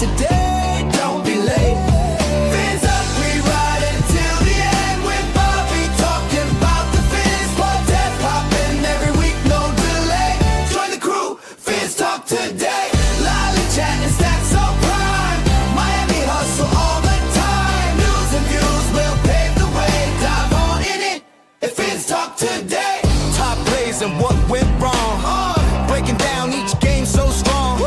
today, don't be late. Fins up, we ride until the end with Bobby talking about the Phins. Podcast popping every week, no delay. Join the crew, Phins Talk today. Lolly chat and stacks on prime. Miami hustle all the time. News and views will pave the way. Dive on in it, if Phins Talk today. Top plays and what went wrong. Breaking down each game so strong.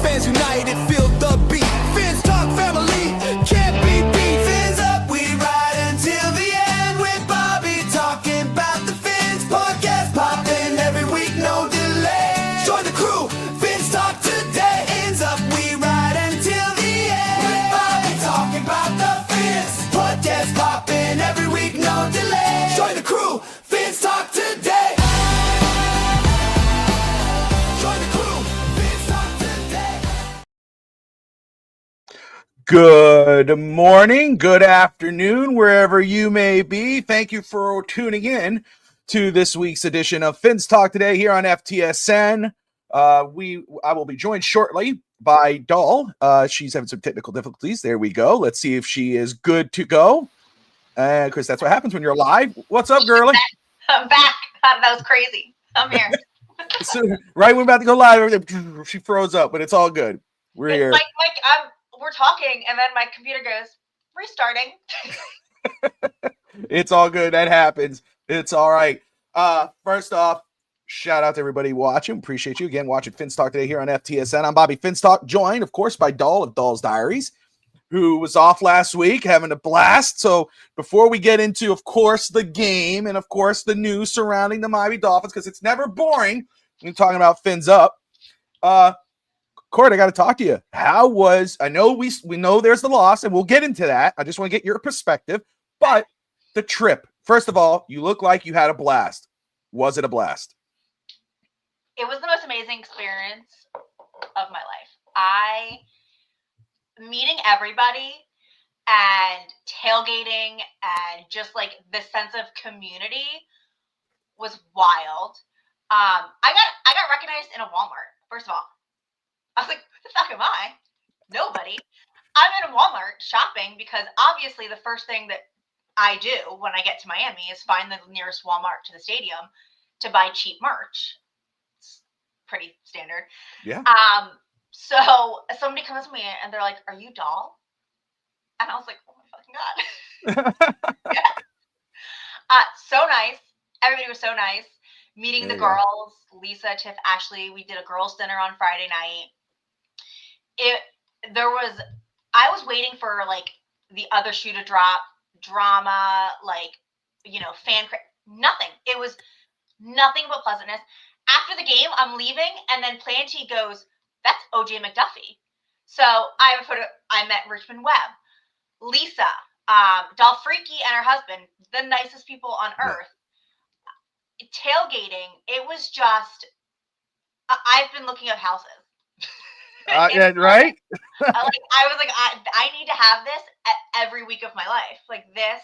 Fans united, feel the beat. Phins Talk family, can't be beat. Fins up, we ride until the end with Bobby talking about the Phins. Podcast popping every week, no delay. Join the crew, Phins Talk today. Fins up, we ride until the end with Bobby talking about the Phins. Podcast popping every week, no delay. Join the crew, Phins Talk today. Join the crew, Phins Talk today. Good morning, good afternoon, wherever you may be. Thank you for tuning in to this week's edition of Phins Talk today here on FTSN. I will be joined shortly by Doll. She's having some technical difficulties. There we go. Let's see if she is good to go. Because that's what happens when you're live. What's up, girlie? I'm back. That was crazy. I'm here. So, right when we're about to go live, everything, she froze up, but it's all good. We're here. We're talking, and then my computer goes, restarting. It's all good. That happens. It's all right. First off, shout out to everybody watching. Appreciate you again watching Phins Talk today here on FTSN. I'm Bobby Phins Talk, joined, of course, by Doll of Doll's Diaries, who was off last week having a blast. So before we get into, of course, the game and, of course, the news surrounding the Miami Dolphins, because it's never boring when talking about Fins Up, Court, I got to talk to you. How was, I know we know there's the loss, and we'll get into that. I just want to get your perspective. But the trip, first of all, you look like you had a blast. Was it a blast? It was the most amazing experience of my life. Meeting everybody and tailgating and just like the sense of community was wild. I got recognized in a Walmart, first of all. I was like, who the fuck am I? Nobody. I'm in a Walmart shopping because obviously the first thing that I do when I get to Miami is find the nearest Walmart to the stadium to buy cheap merch. It's pretty standard. Yeah. So somebody comes to me and they're like, are you Doll? And I was like, oh my fucking God. Yeah. So nice. Everybody was so nice. Meeting the girls, Lisa, Tiff, Ashley. We did a girls' dinner on Friday night. I was waiting for like the other shoe to drop, drama, like, nothing. It was nothing but pleasantness. After the game, I'm leaving, and then Planty goes, that's OJ McDuffie. So I have a photo. I met Richmond Webb, Lisa, Dolfreaky and her husband, the nicest people on earth. Tailgating, it was just, I've been looking up houses. Yeah, right? I was like, I need to have this every week of my life. Like this,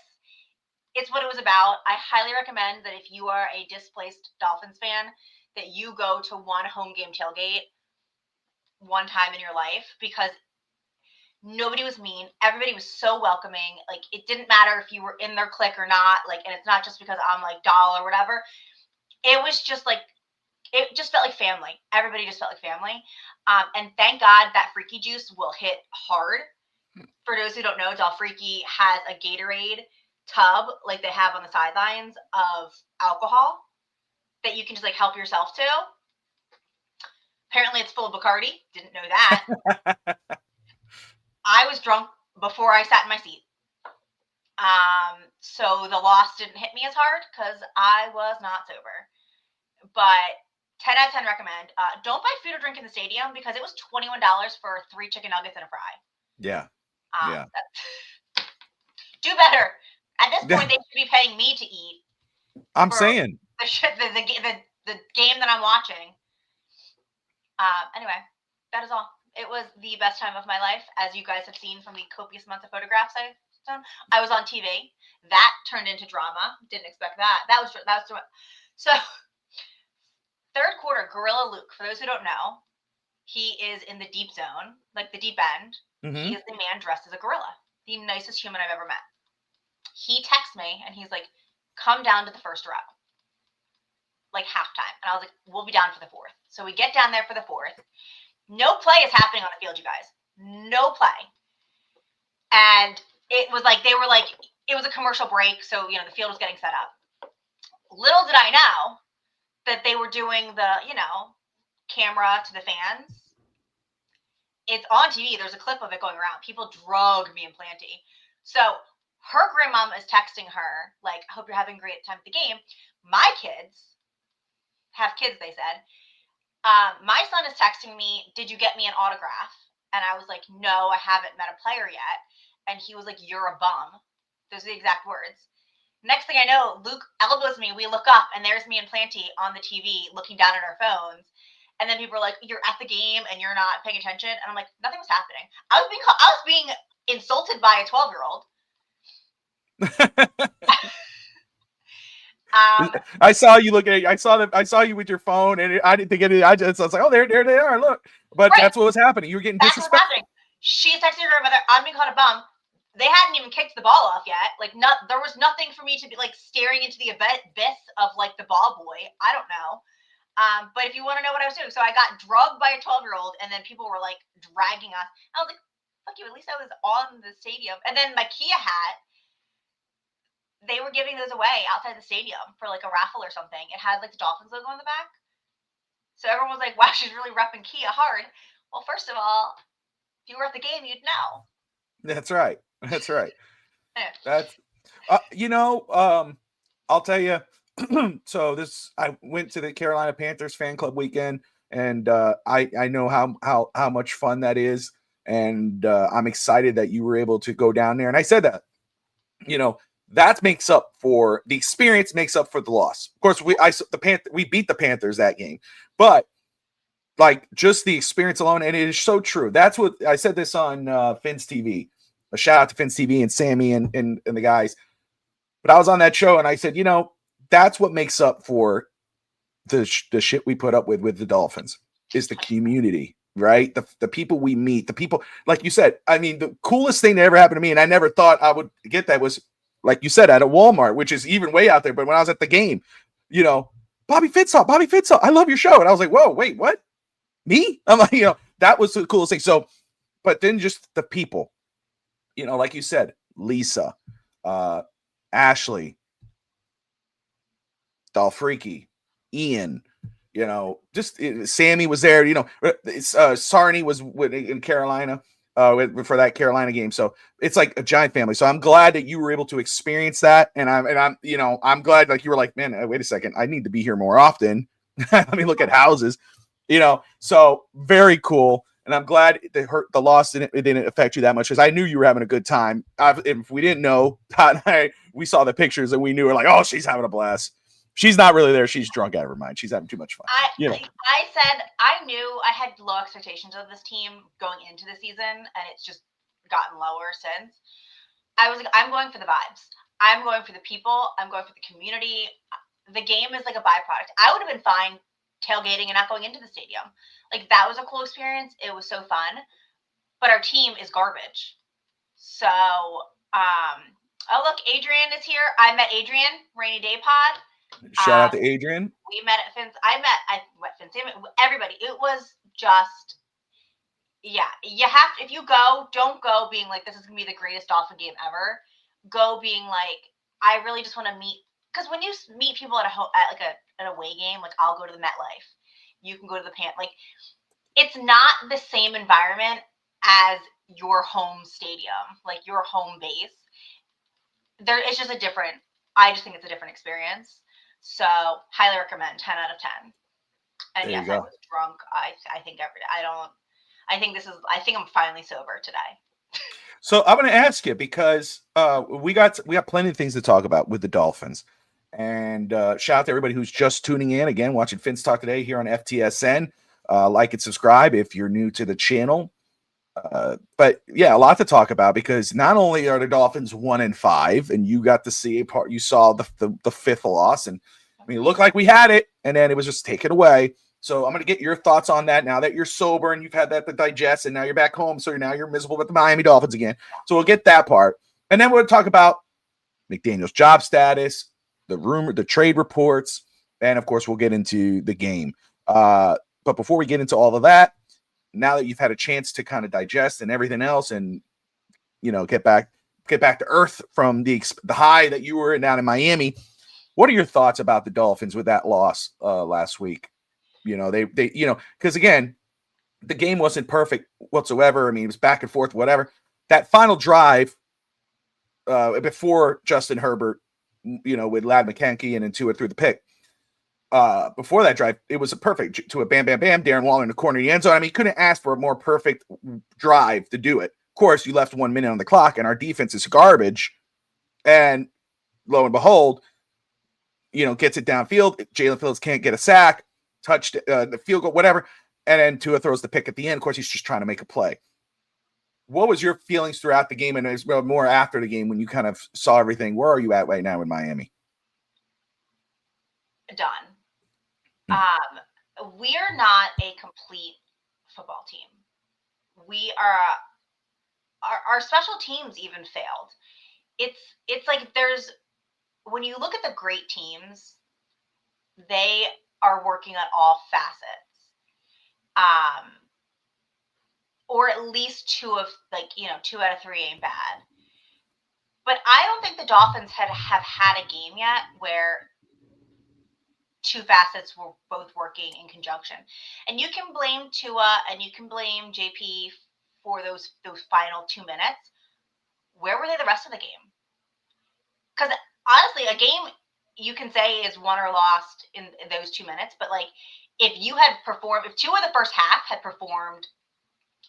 it's what it was about. I highly recommend that if you are a displaced Dolphins fan, that you go to one home game tailgate one time in your life, because nobody was mean. Everybody was so welcoming. Like, it didn't matter if you were in their clique or not. Like, and it's not just because I'm like Doll or whatever. It was just like, it just felt like family. Everybody just felt like family. And thank God that Freaky Juice will hit hard. For those who don't know, Dolfreaky has a Gatorade tub like they have on the sidelines of alcohol that you can just like help yourself to. Apparently it's full of Bacardi. Didn't know that. I was drunk before I sat in my seat. So the loss didn't hit me as hard because I was not sober. But 10 out of 10 recommend. Don't buy food or drink in the stadium because it was $21 for 3 chicken nuggets and a fry. Yeah. Do better. At this point, they should be paying me to eat. I'm saying. The game that I'm watching. Anyway, that is all. It was the best time of my life, as you guys have seen from the copious amounts of photographs I've done. I was on TV. That turned into drama. Didn't expect that. That was so. Third quarter, Gorilla Luke. For those who don't know, he is in the deep zone, like the deep end, He is the man dressed as a gorilla, the nicest human I've ever met. He texts me and he's like, come down to the first row, like halftime. And I was like, we'll be down for the fourth. So we get down there for the fourth. No play is happening on the field, you guys. No play. And it was like, it was a commercial break. So, the field was getting set up. Little did I know that they were doing the, camera to the fans. It's on TV. There's a clip of it going around. People drug me and Planty. So her grandmom is texting her, like, I hope you're having a great time at the game. My kids have kids, they said. My son is texting me, did you get me an autograph? And I was like, no, I haven't met a player yet. And he was like, you're a bum. Those are the exact words. Next thing I know, Luke elbows me. We look up, and there's me and Planty on the TV looking down at our phones. And then people are like, you're at the game, and you're not paying attention. And I'm like, nothing was happening. I was being insulted by a 12-year-old. I saw you looking at. I saw you with your phone, and I didn't think it. I was like, oh, there they are. Look, but right. That's what was happening. You were getting disrespected. She's texting her grandmother. I'm being called a bum. They hadn't even kicked the ball off yet. Like, there was nothing for me to be like staring into the abyss of like the ball boy. I don't know. But if you want to know what I was doing, so I got drugged by a 12-year-old, and then people were like dragging us. I was like, fuck you. At least I was on the stadium. And then my Kia hat. They were giving those away outside the stadium for like a raffle or something. It had like the Dolphins logo on the back. So everyone was like, wow, she's really repping Kia hard. Well, first of all, if you were at the game, you'd know. That's right. That's right. That's, I'll tell you. So I went to the Carolina Panthers fan club weekend, and I know how much fun that is. And I'm excited that you were able to go down there. And I said that, that makes up for the experience, makes up for the loss. Of course, we beat the Panthers that game, but like just the experience alone, and it is so true. That's what I said this on Phins TV. A shout out to Phins TV and Sammy and the guys. But I was on that show and I said, that's what makes up for the shit we put up with the Dolphins is the community, right? The people we meet, the people, like you said. I mean, the coolest thing that ever happened to me, and I never thought I would get that, was like you said, at a Walmart, which is even way out there. But when I was at the game, Bobby Phins, I love your show. And I was like, whoa, wait, what? Me? I'm like, that was the coolest thing. So, but then just the people, like you said, Lisa, Ashley, Dolfreaky, Ian, just Sammy was there, Sarney was in Carolina. For that Carolina game. So it's like a giant family. So I'm glad that you were able to experience that. And I'm glad, like, you were like, man, wait a second, I need to be here more often. Let me look at houses, so very cool. And I'm glad the loss didn't affect you that much, because I knew you were having a good time. If we didn't know, we saw the pictures and we knew, we're like, oh, she's having a blast. She's not really there. She's drunk out of her mind. She's having too much fun. I said I knew I had low expectations of this team going into the season, and it's just gotten lower since. I was like, I'm going for the vibes. I'm going for the people. I'm going for the community. The game is like a byproduct. I would have been fine tailgating and not going into the stadium. Like, that was a cool experience. It was so fun. But our team is garbage. So, oh, look, Adrian is here. I met Adrian, Rainy Day Pod. Shout out to Adrian. We met at Phins. I met Phins. Everybody. It was just, yeah. You have to, if you go, don't go being like, this is gonna be the greatest Dolphin game ever. Go being like, I really just want to meet. Because when you meet people at an away game, like, I'll go to the MetLife. You can go to the like, it's not the same environment as your home stadium, like your home base. It's just I just think it's a different experience. So highly recommend, 10 out of 10. And yes, I was drunk. I think I'm finally sober today. So I'm going to ask you, because we got plenty of things to talk about with the Dolphins. And shout out to everybody who's just tuning in, again, watching Phins Talk today here on FTSN. Like and subscribe if you're new to the channel. But yeah, a lot to talk about, because not only are the Dolphins 1-5, and you got to see you saw the fifth loss, and I mean, it looked like we had it, and then it was just taken away. So I'm going to get your thoughts on that now that you're sober and you've had that to digest, and now you're back home. So now you're miserable with the Miami Dolphins again. So we'll get that part. And then we'll talk about McDaniel's job status, the rumor, the trade reports, and of course, we'll get into the game. But before we get into all of that, now that you've had a chance to kind of digest and everything else, and get back to earth from the high that you were in down in Miami, what are your thoughts about the Dolphins with that loss last week? They because again, the game wasn't perfect whatsoever. I mean, it was back and forth, whatever. That final drive before Justin Herbert, with Ladd McConkey and then Tua through the pick. Before that drive, it was a perfect to a bam, bam, bam. Darren Waller in the corner of the end zone. I mean, you couldn't ask for a more perfect drive to do it. Of course, you left 1 minute on the clock, and our defense is garbage. And lo and behold, gets it downfield. Jalen Phillips can't get a sack, touched the field goal, whatever. And then Tua throws the pick at the end. Of course, he's just trying to make a play. What was your feelings throughout the game, and as well more after the game when you kind of saw everything? Where are you at right now in Miami? Done. We're not a complete football team. We are. Our special teams even failed. It's like when you look at the great teams, they are working on all facets. Or at least two out of three ain't bad. But I don't think the Dolphins have had a game yet where two facets were both working in conjunction. And you can blame Tua and you can blame JP for those final 2 minutes. Where were they the rest of the game? Because honestly, a game you can say is won or lost in those 2 minutes. But if Tua the first half had performed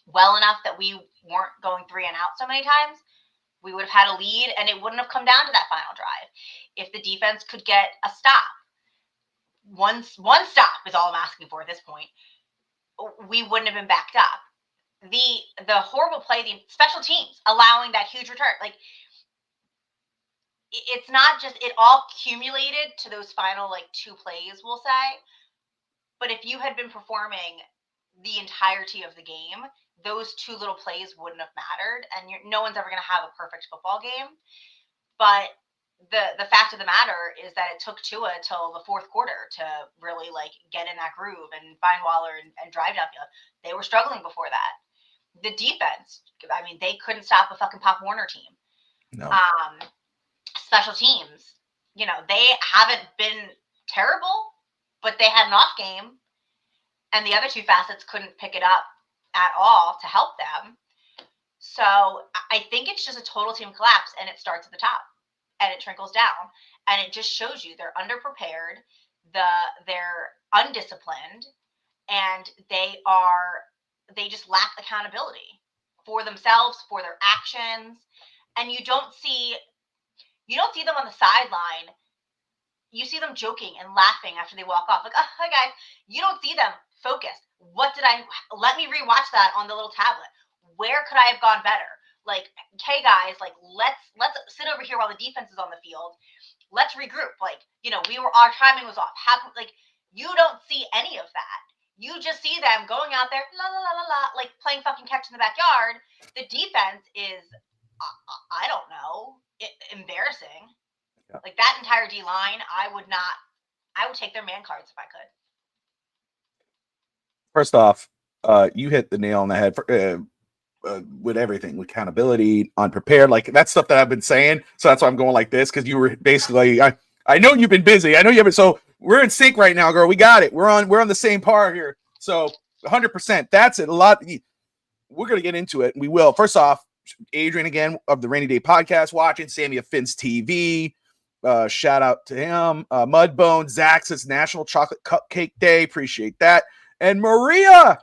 well enough that we weren't going 3 and out so many times, we would have had a lead and it wouldn't have come down to that final drive. If the defense could get a stop, one stop is all I'm asking for at this point, we wouldn't have been backed up. The horrible play, the special teams allowing that huge return, it's not just, it all accumulated to those final 2 plays, we'll say. But if you had been performing the entirety of the game, those 2 little plays wouldn't have mattered, and no one's ever going to have a perfect football game. But the fact of the matter is that it took Tua till the fourth quarter to really get in that groove and find Waller and drive downfield. They were struggling before that. The defense, I mean, they couldn't stop a fucking Pop Warner team. No. Special teams, they haven't been terrible, but they had an off game, and the other 2 facets couldn't pick it up at all to help them. So I think it's just a total team collapse, and it starts at the top and it trickles down, and it just shows you they're underprepared, they're undisciplined, and they just lack accountability for themselves, for their actions. And you don't see them on the sideline. You see them joking and laughing after they walk off. Oh, hi guys. You don't see them focused. Let me rewatch that on the little tablet. Where could I have gone better? Hey guys, let's sit over here while the defense is on the field. Let's regroup. Our timing was off. You don't see any of that. You just see them going out there, la la la la la, playing fucking catch in the backyard. The defense is, I don't know, embarrassing. Yeah. That entire D line, I would take their man cards if I could. First off, you hit the nail on the head with everything, with accountability, unprepared, that stuff that I've been saying. So that's why I'm going like this, because you were basically, I know you've been busy. I know you haven't. So we're in sync right now, girl. We got it. We're on the same par here. So 100%. That's it. A lot. We're gonna get into it, and we will. First off, Adrian again of the Rainy Day Podcast, watching Sammy of Phins TV. Shout out to him. Mudbone, Zach's, it's National Chocolate Cupcake Day. Appreciate that. And Maria,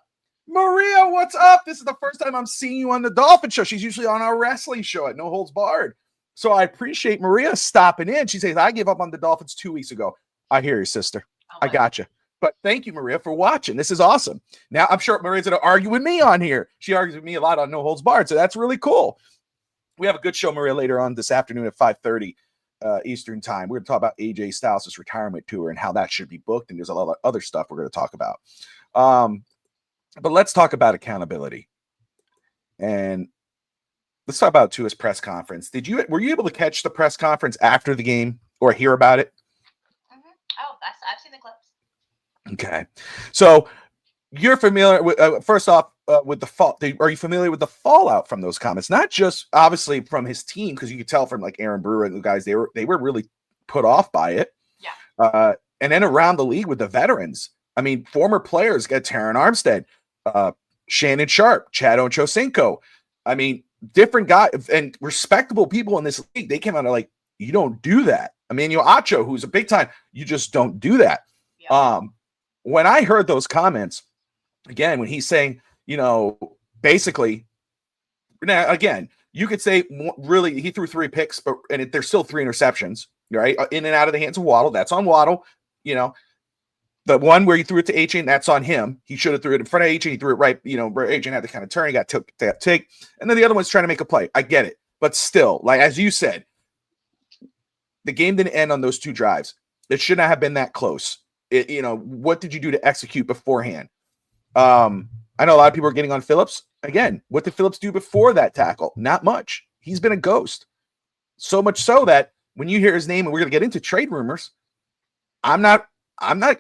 what's up? This is the first time I'm seeing you on the Dolphin Show. She's usually on our wrestling show at No Holds Barred. So I appreciate Maria stopping in. She says, I gave up on the Dolphins 2 weeks ago. I hear you, sister. I got you. But thank you, Maria, for watching. This is awesome. Now, I'm sure Maria's going to argue with me on here. She argues with me a lot on No Holds Barred, so that's really cool. We have a good show, Maria, later on this afternoon at 5:30. Eastern time. We're going to talk about AJ Styles' retirement tour and how that should be booked. And there's a lot of other stuff we're going to talk about. But let's talk about accountability. And let's talk about Tua's press conference. Were you able to catch the press conference after the game or hear about it? Mm-hmm. Oh, I've seen the clips. Okay. So you're familiar with, first off, with the fall. Are you familiar with the fallout from those comments? Not just obviously from his team, because you could tell from like Aaron Brewer and the guys, they were really put off by it. Yeah. And then around the league with the veterans. I mean, former players got Terran Armstead, Shannon Sharp, Chad Ochocinco. I mean, different guys and respectable people in this league. They came out and like, you don't do that. Emmanuel Acho, who's a big time, you just don't do that. Yeah. When I heard those comments, again, when he's saying, basically, now again, you could say really he threw 3 picks, and there's still 3 interceptions, right? In and out of the hands of Waddle. That's on Waddle. The one where he threw it to Achane, that's on him. He should have threw it in front of Achane. He threw it right, where Achane had to kind of turn. He got that take. And then the other one's trying to make a play. I get it. But still, like as you said, the game didn't end on those 2 drives. It should not have been that close. What did you do to execute beforehand? I know a lot of people are getting on Phillips. Again, what did Phillips do before that tackle? Not much. He's been a ghost. So much so that when you hear his name, and we're going to get into trade rumors, I'm not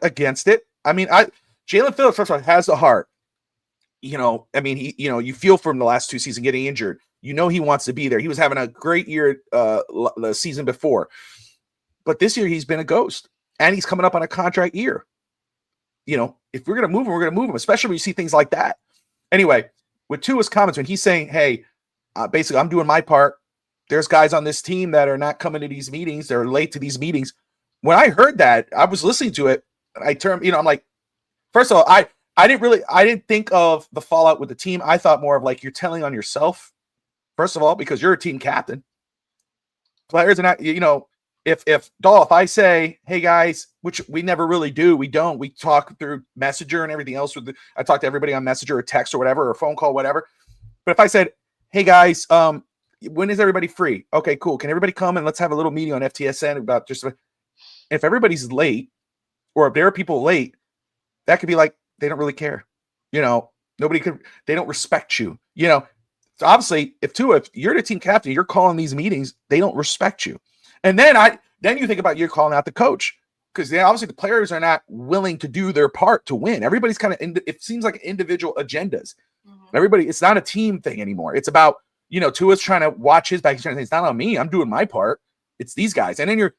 against it. I mean, Jalen Phillips, first of all, has a heart. You feel from the last 2 seasons getting injured. He wants to be there. He was having a great year the season before. But this year he's been a ghost. And he's coming up on a contract year. If we're going to move him, we're going to move him, especially when you see things like that. Anyway, with Tua's comments, when he's saying, hey, basically, I'm doing my part. There's guys on this team that are not coming to these meetings. They're late to these meetings. When I heard that, I was listening to it. And I turned, I'm like, first of all, I didn't think of the fallout with the team. I thought more of like, you're telling on yourself, first of all, because you're a team captain. Players are not, if I say, hey guys, which we never really do, we talk through Messenger and everything else. I talk to everybody on Messenger or text or whatever, or phone call, whatever. But if I said, hey guys, when is everybody free? Okay, cool. Can everybody come and let's have a little meeting on FTSN about if everybody's late, or if there are people late, that could be like, they don't really care. They don't respect you. So obviously if you're the team captain, you're calling these meetings, they don't respect you. And then you think about you're calling out the coach, because obviously the players are not willing to do their part to win. Everybody's kind of it seems like individual agendas. Mm-hmm. It's not a team thing anymore. It's about, Tua's trying to watch his back. He's trying to say, it's not on me. I'm doing my part. It's these guys. And then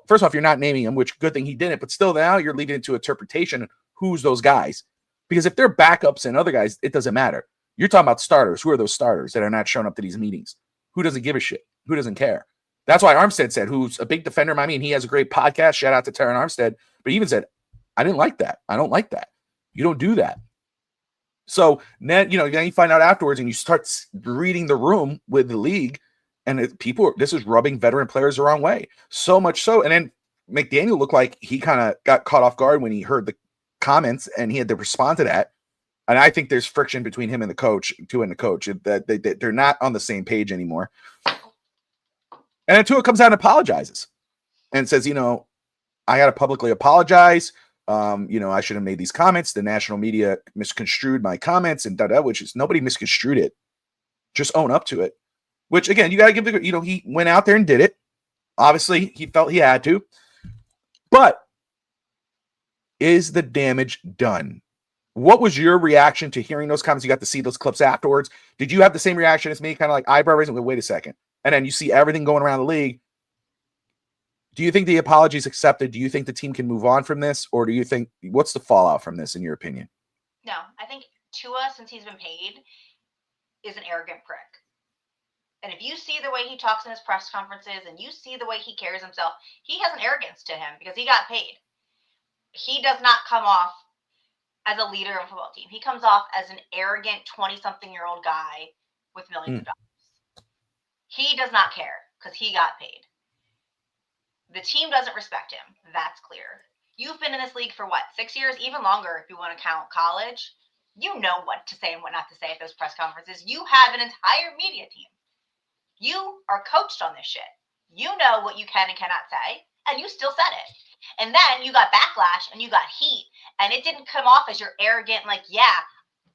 first off, you're not naming them, which good thing he didn't, but still now you're leaving into interpretation. Who's those guys? Because if they're backups and other guys, it doesn't matter. You're talking about starters. Who are those starters that are not showing up to these meetings? Who doesn't give a shit? Who doesn't care? That's why Armstead said, who's a big defender of Miami, and he has a great podcast. Shout out to Terran Armstead. But he even said, I didn't like that. I don't like that. You don't do that. So then, then you find out afterwards and you start reading the room with the league, and this is rubbing veteran players the wrong way. So much so. And then McDaniel looked like he kind of got caught off guard when he heard the comments and he had to respond to that. And I think there's friction between him and the coach, that they're not on the same page anymore. And then Tua comes out and apologizes and says, I got to publicly apologize. I should have made these comments. The national media misconstrued my comments and which is nobody misconstrued it. Just own up to it. Which again, you got to give he went out there and did it. Obviously, he felt he had to. But is the damage done? What was your reaction to hearing those comments? You got to see those clips afterwards. Did you have the same reaction as me? Kind of like eyebrow raising. Wait a second. And then you see everything going around the league. Do you think the apology is accepted? Do you think the team can move on from this? Or do you think, what's the fallout from this in your opinion? No, I think Tua, since he's been paid, is an arrogant prick. And if you see the way he talks in his press conferences and you see the way he carries himself, he has an arrogance to him because he got paid. He does not come off as a leader of a football team. He comes off as an arrogant 20-something-year-old guy with millions of dollars. He does not care because he got paid. The team doesn't respect him. That's clear. You've been in this league for 6 years, even longer if you want to count college. You know what to say and what not to say at those press conferences. You have an entire media team. You are coached on this shit. You know what you can and cannot say, and you still said it. And then you got backlash and you got heat, and it didn't come off as you're arrogant, like, yeah,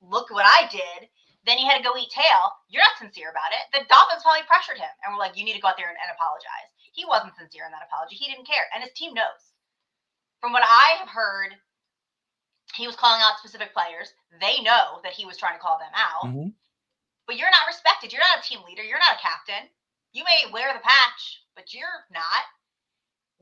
look what I did. Then you had to go eat tail. You're not sincere about it. The Dolphins probably pressured him and were like, you need to go out there and apologize. He wasn't sincere in that apology. He didn't care. And his team knows. From what I have heard, he was calling out specific players. They know that he was trying to call them out. Mhm. But you're not respected. You're not a team leader. You're not a captain. You may wear the patch, but you're not.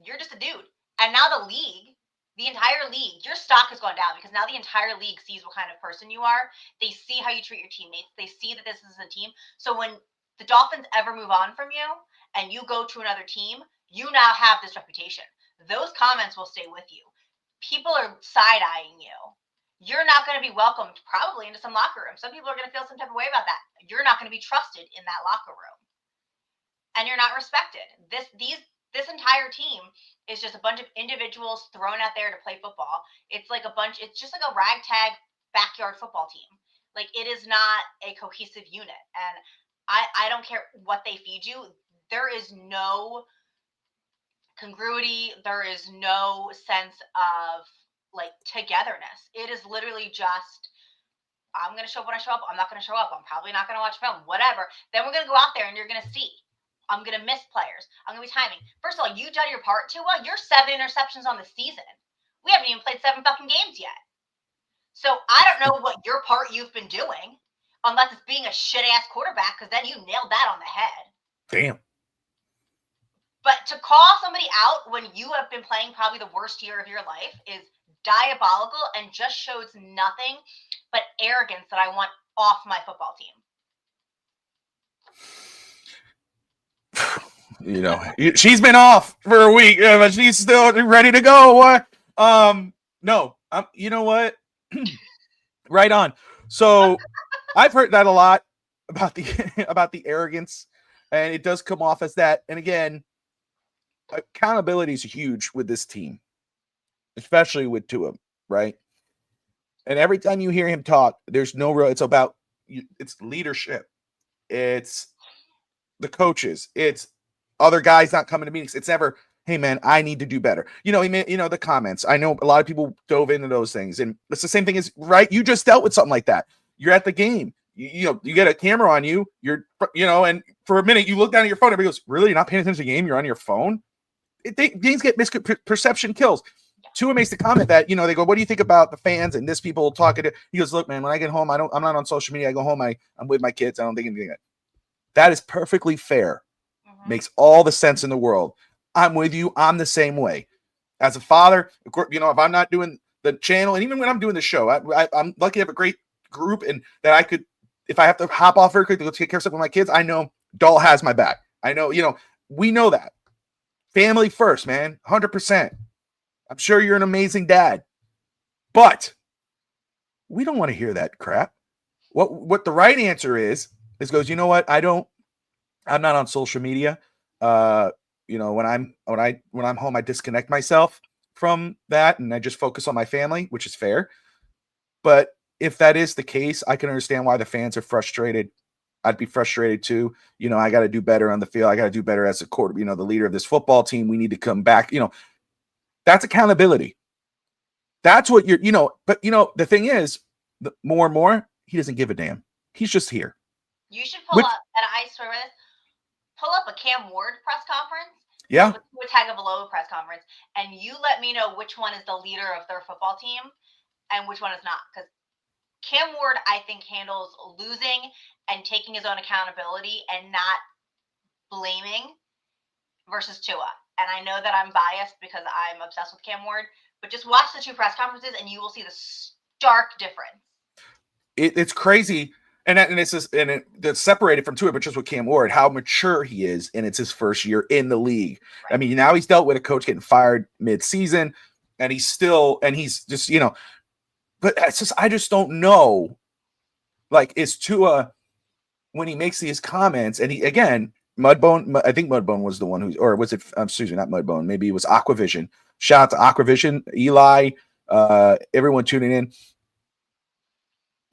You're just a dude. And now the league, the entire league, your stock has gone down because now the entire league sees what kind of person you are. They see how you treat your teammates. They see that this is a team. So when the Dolphins ever move on from you and you go to another team, you now have this reputation. Those comments will stay with you. People are side-eyeing you. You're not going to be welcomed probably into some locker room. Some people are going to feel some type of way about that. You're not going to be trusted in that locker room. And you're not respected. This entire team is just a bunch of individuals thrown out there to play football. It's just like a ragtag backyard football team. Like, it is not a cohesive unit. And I don't care what they feed you. There is no congruity. There is no sense of like togetherness. It is literally just, I'm going to show up when I show up. I'm not going to show up. I'm probably not going to watch film, whatever. Then we're going to go out there and you're going to see. I'm going to miss players. I'm going to be timing. First of all, you done your part too well. You're 7 interceptions on the season. We haven't even played 7 fucking games yet. So I don't know what your part you've been doing, unless it's being a shit-ass quarterback, because then you nailed that on the head. Damn. But to call somebody out when you have been playing probably the worst year of your life is diabolical and just shows nothing but arrogance that I want off my football team. You know, she's been off for a week, but she's still ready to go. What? No, you know what? Right on. So I've heard that a lot about the arrogance, and it does come off as that. And again, accountability is huge with this team, especially with Tua, right? And every time you hear him talk, there's no real. It's about it's leadership. It's the coaches. It's other guys not coming to meetings. It's never, hey man, I need to do better. The comments. I know a lot of people dove into those things, and it's the same thing as right. You just dealt with something like that. You're at the game. You get a camera on you. And for a minute you look down at your phone. Everybody goes, really? You're not paying attention to the game? You're on your phone? Things get misperception kills. Tua makes the comment that, they go, what do you think about the fans and this people talking to? He goes, look, man, when I get home, I'm not on social media. I go home, I'm with my kids. I don't think anything of it. That is perfectly fair. Mm-hmm. Makes all the sense in the world. I'm with you. I'm the same way. As a father, of course, if I'm not doing the channel, and even when I'm doing the show, I'm lucky to have a great group, and that I could, if I have to hop off very quick to go take care of stuff with my kids, I know Doll has my back. I know, we know that. Family first, man, 100%. I'm sure you're an amazing dad, but we don't want to hear that crap. What the right answer is goes, you know what? I'm not on social media. When I'm home, I disconnect myself from that and I just focus on my family, which is fair. But if that is the case, I can understand why the fans are frustrated. I'd be frustrated too. I got to do better on the field. I got to do better as a quarter, the leader of this football team. We need to come back. That's accountability. That's what but the thing is, more and more, he doesn't give a damn. He's just here. You should pull up, and I swear by this, pull up a Cam Ward press conference. Yeah. With Tagovailoa press conference, and you let me know which one is the leader of their football team and which one is not. Because Cam Ward, I think, handles losing and taking his own accountability and not blaming versus Tua. And I know that I'm biased because I'm obsessed with Cam Ward, but just watch the 2 press conferences and you will see the stark difference. It's crazy. And it's separated from Tua, but just with Cam Ward, how mature he is, and it's his first year in the league. Right. I mean, now he's dealt with a coach getting fired mid-season, and he's just, but it's just, I just don't know. Like, is Tua, when he makes these comments, and he, again, Mudbone, I think Mudbone was the one who, or was it, excuse me, not Mudbone, maybe it was Aquavision. Shout out to Aquavision, Eli, everyone tuning in.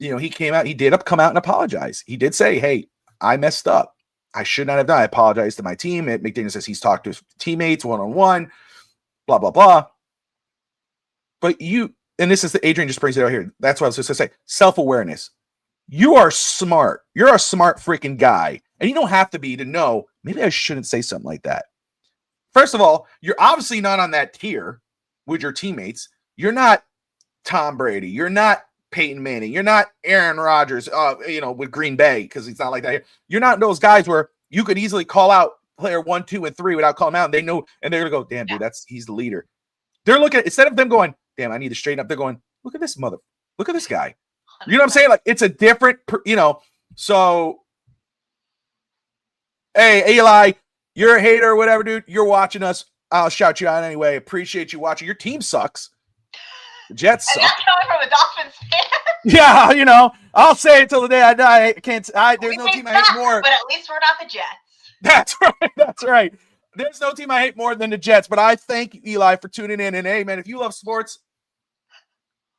He came out, he did come out and apologize. He did say, hey, I messed up. I should not have done. I apologize to my team. McDaniel says he's talked to his teammates one-on-one, blah, blah, blah. But you, and this is the Adrian just brings it out here. That's what I was just going to say. Self-awareness. You are smart. You're a smart freaking guy. And you don't have to be to know, maybe I shouldn't say something like that. First of all, you're obviously not on that tier with your teammates. You're not Tom Brady. You're not Peyton Manning. You're not Aaron Rodgers, with Green Bay, because he's not like that. You're not those guys where you could easily call out player 1, 2, and 3 without calling them out. And they know, and they're going to go, damn, dude, he's the leader. They're looking, instead of them going, damn, I need to straighten up, they're going, look at this look at this guy. You know what I'm saying? Like, it's a different, so, hey, Eli, you're a hater or whatever, dude. You're watching us. I'll shout you out anyway. Appreciate you watching. Your team sucks. The Jets suck. And that's coming from a Dolphins fan. Yeah, I'll say it till the day I die. I can't. There's no team I hate more. But at least we're not the Jets. That's right. That's right. There's no team I hate more than the Jets. But I thank you, Eli, for tuning in. And hey, man, if you love sports,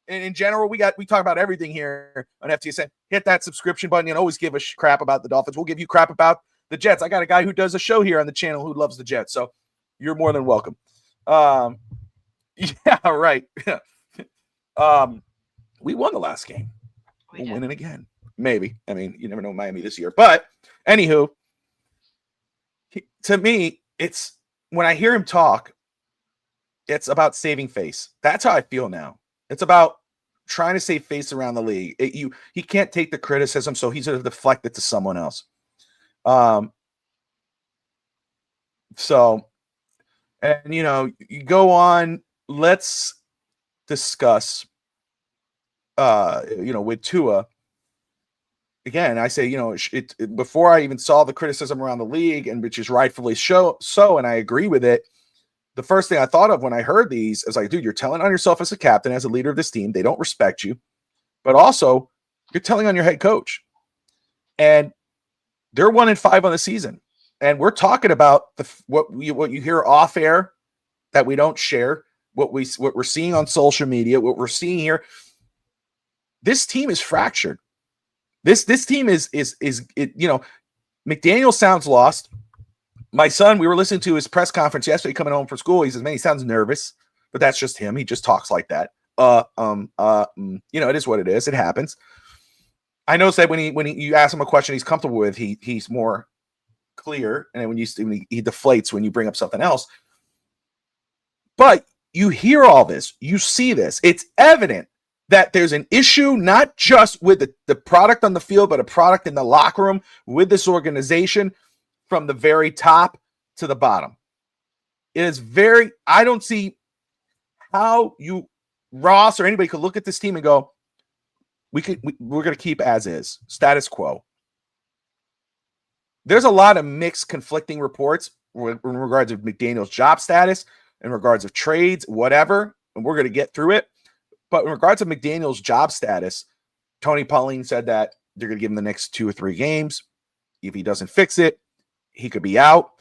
and in general, we talk about everything here on FTSN. Hit that subscription button and always give us crap about the Dolphins. We'll give you crap about the Jets. I got a guy who does a show here on the channel who loves the Jets, so you're more than welcome. Yeah, right. We won the last game. We'll win it again. Maybe. I mean, you never know Miami this year. But anywho, to me, it's when I hear him talk, it's about saving face. That's how I feel now. It's about trying to save face around the league. He can't take the criticism, so he's going to deflect it to someone else. So, and you go on, let's discuss, with Tua. Again, I say, before I even saw the criticism around the league, and which is rightfully so, and I agree with it. The first thing I thought of when I heard these is like, dude, you're telling on yourself as a captain, as a leader of this team. They don't respect you, but also you're telling on your head coach. And they're 1-5 on the season. And we're talking about what you hear off air that we don't share, what we're seeing on social media, what we're seeing here. This team is fractured. This team is McDaniel sounds lost. My son, we were listening to his press conference yesterday coming home from school. He says, man, he sounds nervous, but that's just him. He just talks like that. It is what it is. It happens. I noticed that when you ask him a question he's comfortable with, he's more clear. And when he deflates when you bring up something else. But you hear all this, you see this. It's evident that there's an issue, not just with the product on the field, but a product in the locker room with this organization from the very top to the bottom. It is I don't see how Ross or anybody could look at this team and go, we're going to keep as is, status quo. There's a lot of mixed, conflicting reports in regards of McDaniel's job status, in regards of trades, whatever, and we're going to get through it. But in regards to McDaniel's job status, Tony Pauline said that they're going to give him the next 2 or 3 games. If he doesn't fix it, he could be out.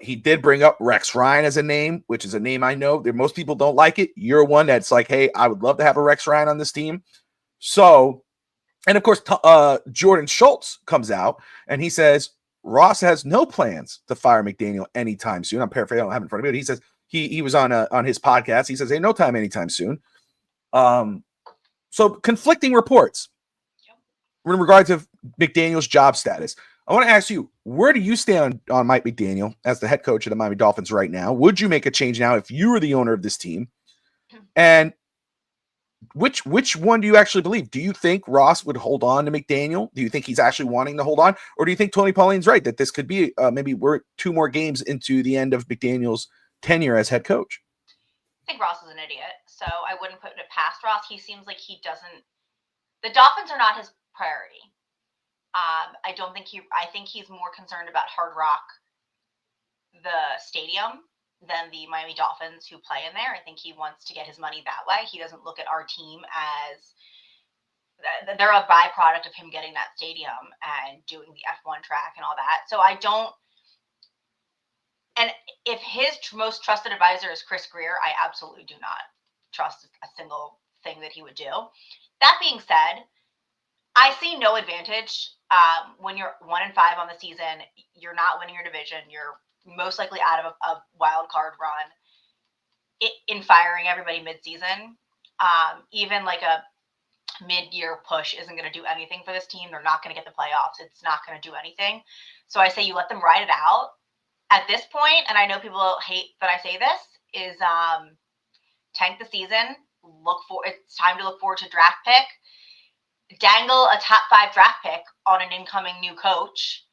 He did bring up Rex Ryan as a name, which is a name I know that most people don't like it. You're one that's like, hey, I would love to have a Rex Ryan on this team. So, and of course, Jordan Schultz comes out and he says Ross has no plans to fire McDaniel anytime soon. I'm paraphrasing, I don't have it in front of me, but he says he was on his podcast. He says, hey, no time anytime soon. So conflicting reports in regards to McDaniel's job status. I want to ask you, where do you stand on Mike McDaniel as the head coach of the Miami Dolphins right now? Would you make a change now if you were the owner of this team? And which one do you actually believe? Do you think Ross would hold on to McDaniel? Do you think he's actually wanting to hold on? Or do you think Tony Pauline's right that this could be maybe we're 2 more games into the end of McDaniel's tenure as head coach? I think Ross is an idiot, so I wouldn't put it past Ross. He seems like he doesn't. The Dolphins are not his priority. I think he's more concerned about Hard Rock, the stadium, than the Miami Dolphins who play in there. I think he wants to get his money that way. He doesn't look at our team as they're a byproduct of him getting that stadium and doing the F1 track and all that. So I don't. And if his most trusted advisor is Chris Greer, I absolutely do not trust a single thing that he would do. That being said, I see no advantage when you're 1-5 on the season. You're not winning your division. You're most likely out of a wild card run. In firing everybody mid-season, even like a mid-year push isn't going to do anything for this team. They're not going to get the playoffs. It's not going to do anything. So I say you let them ride it out. At this point, and I know people hate that I say this, is tank the season. It's time to look forward to draft pick. Dangle a top 5 draft pick on an incoming new coach,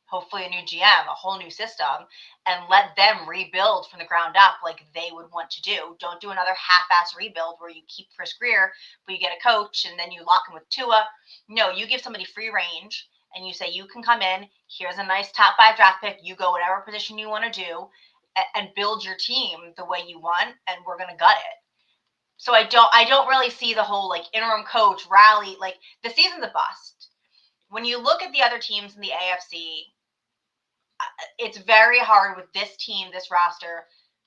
hopefully a new GM, a whole new system, and let them rebuild from the ground up like they would want to do. Don't do another half-ass rebuild where you keep Chris Greer, but you get a coach and then you lock him with Tua. No, you give somebody free range and you say, you can come in, here's a nice top 5 draft pick, you go whatever position you want to do and build your team the way you want, and we're going to gut it. So I don't really see the whole like interim coach rally. Like the season's a bust. When you look at the other teams in the AFC, it's very hard with this team, this roster,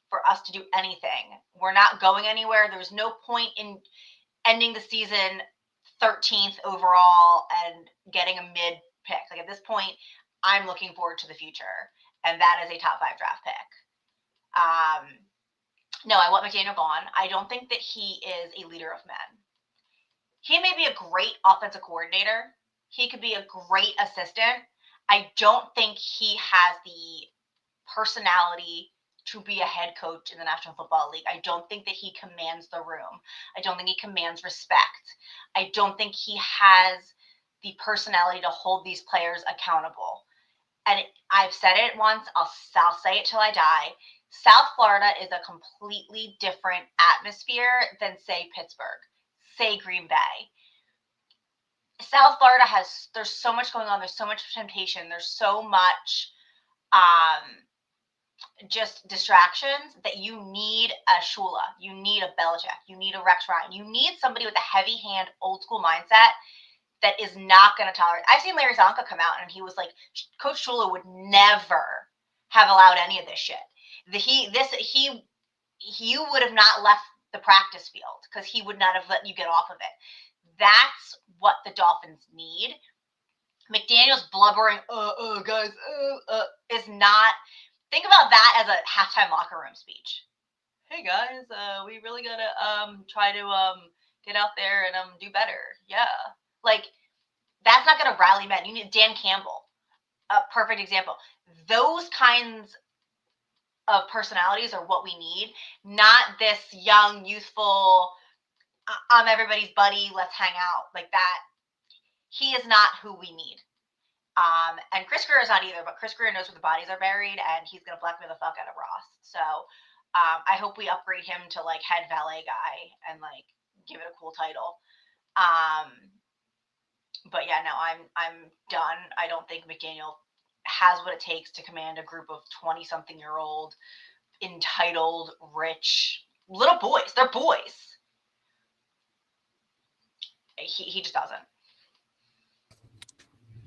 for us to do anything. We're not going anywhere. There's no point in ending the season 13th overall and getting a mid pick. Like at this point, I'm looking forward to the future, and that is a top 5 draft pick. No, I want McDaniel gone. I don't think that he is a leader of men. He may be a great offensive coordinator. He could be a great assistant. I don't think he has the personality to be a head coach in the National Football League. I don't think that he commands the room. I don't think he commands respect. I don't think he has the personality to hold these players accountable. And I've said it once, I'll say it till I die. South Florida is a completely different atmosphere than, say, Pittsburgh, say Green Bay. South Florida there's so much going on. There's so much temptation. There's so much just distractions that you need a Shula. You need a Belichick. You need a Rex Ryan. You need somebody with a heavy hand, old school mindset that is not going to tolerate. I've seen Larry Zonka come out and he was like, Coach Shula would never have allowed any of this shit. You would have not left the practice field because he would not have let you get off of it. That's what the Dolphins need. McDaniel's blubbering, guys, is not. Think about that as a halftime locker room speech. Hey guys, we really gotta try to get out there and do better. Yeah, like that's not gonna rally men. You need Dan Campbell, a perfect example. Those kinds of personalities are what we need, not this young, youthful, I'm everybody's buddy, let's hang out like that. He is not who we need. And Chris Greer is not either, but Chris Greer knows where the bodies are buried, and he's going to blackmail the fuck out of Ross. So I hope we upgrade him to like head valet guy and like give it a cool title. But yeah, no, I'm done. I don't think McDaniel has what it takes to command a group of 20-something-year-old, entitled, rich little boys. They're boys. He just doesn't.